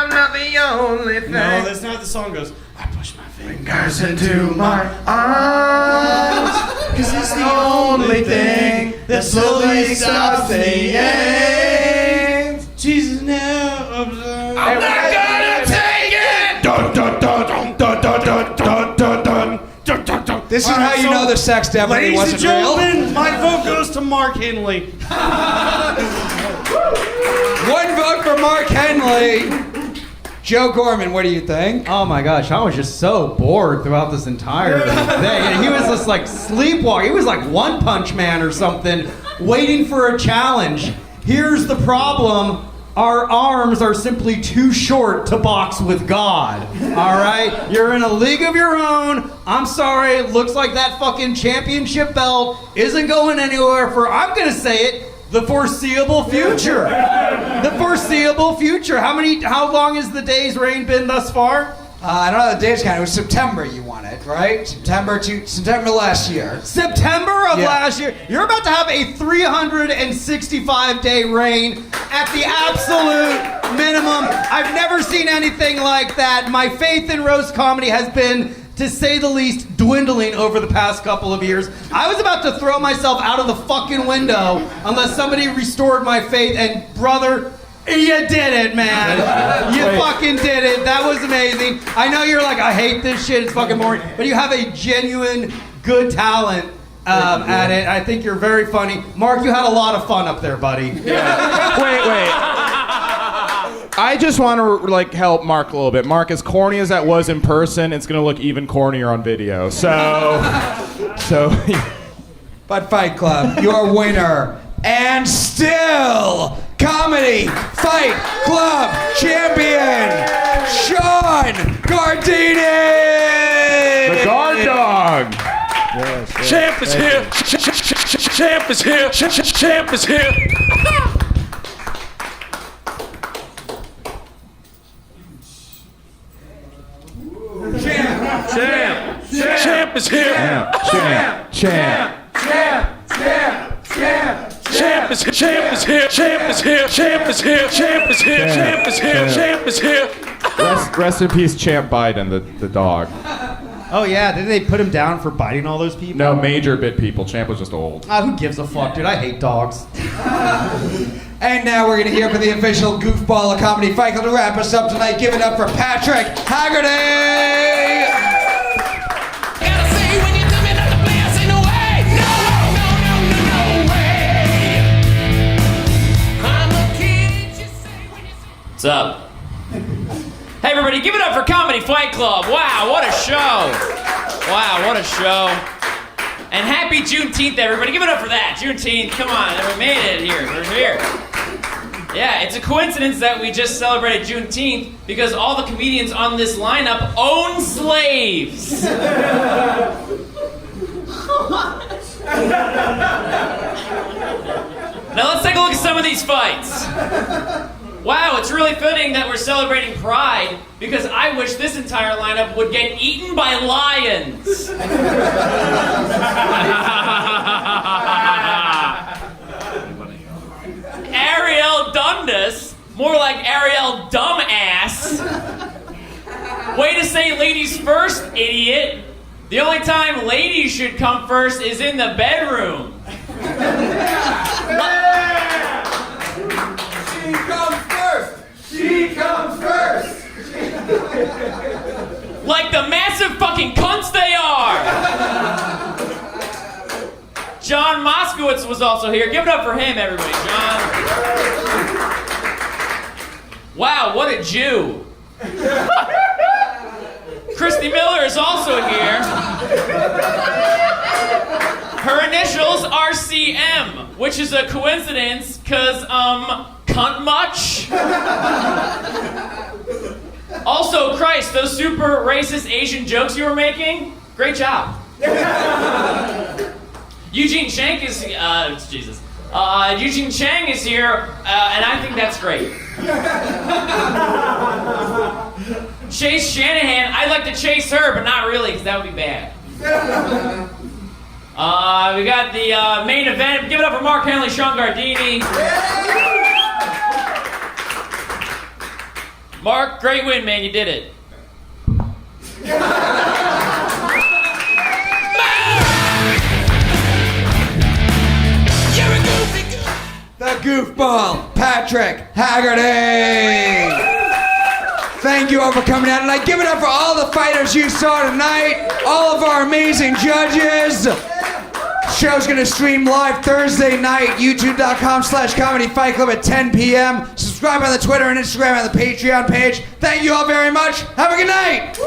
I'm not the only thing. No, that's not how the song goes. I push my Fingers into my arms, 'cause it's the only thing that slowly stops the end. Jesus now. I'm not gonna take it. Dun dun dun dun dun dun dun dun dun dun. This is how you know the sex definitely wasn't real. Ladies and gentlemen, my vote goes to Mark Henely. One vote for Mark Henely. Joe Gorman, what do you think? Oh my gosh, I was just so bored throughout this entire thing. And he was just like sleepwalking. He was like One Punch Man or something, waiting for a challenge. Here's the problem. Our arms are simply too short to box with God. All right? You're in a league of your own. I'm sorry. It looks like that fucking championship belt isn't going anywhere for, I'm going to say it, the foreseeable future. The foreseeable future. How long has the day's reign been thus far? I don't know the dates count. It was September you won it, right? September last year. September of last year. You're about to have a 365-day reign at the absolute minimum. I've never seen anything like that. My faith in roast comedy has been, to say the least, dwindling over the past couple of years. I was about to throw myself out of the fucking window unless somebody restored my faith, and brother, you did it, man. You fucking did it. That was amazing. I know you're like, I hate this shit, it's fucking boring, but you have a genuine good talent at it. I think you're very funny. Mark, you had a lot of fun up there, buddy. Yeah. Wait. I just want to help Mark a little bit. Mark, as corny as that was in person, it's going to look even cornier on video. So. But Fight Club, your winner, and still Comedy Fight Club champion, Shawn Gardini! The guard dog! Champ is here! Champ is here! Champ is here! Champ is here! Champ is here! Champ is here! Champ is here! Champ is here! Champ is here! Champ is here! Champ is here! Rest in peace, Champ Biden, the dog. Oh yeah, did they put him down for biting all those people? No, major bit people. Champ was just old. Who gives a fuck, dude? I hate dogs. And now we're going to hear from the official goofball of Comedy Fight Club to wrap us up tonight. Give it up for Patrick Haggerty! Gotta say when you tell me not to play, I say no way! No way! Give it up for Comedy Fight Club. Wow, what a show. Wow, what a show. And happy Juneteenth, everybody. Give it up for that. Juneteenth, come on. We made it here. We're here. Yeah, it's a coincidence that we just celebrated Juneteenth because all the comedians on this lineup own slaves. Now let's take a look at some of these fights. Wow, it's really fitting that we're celebrating Pride because I wish this entire lineup would get eaten by lions. Ariel Dundas, more like Ariel Dumbass. Way to say ladies first, idiot. The only time ladies should come first is in the bedroom. She comes first! She comes first! Like the massive fucking cunts they are! John Moskowitz was also here. Give it up for him, everybody. John. Wow, what a Jew. Christy Miller is also here. Her initials are CM, which is a coincidence, cause, cunt much? Also, Christ, those super racist Asian jokes you were making, great job. Eugene Chang is, Jesus. Eugene Chang is here, and I think that's great. Chase Shanahan, I'd like to chase her, but not really, because that would be bad. We got the main event. Give it up for Mark Henely, Shawn Gardini. Mark, great win, man. You did it. The goofball, Patrick Haggerty. Thank you all for coming out tonight. Give it up for all the fighters you saw tonight. All of our amazing judges. Show's gonna stream live Thursday night, youtube.com/Comedy Fight Club at 10 p.m. Subscribe on the Twitter and Instagram and the Patreon page. Thank you all very much. Have a good night.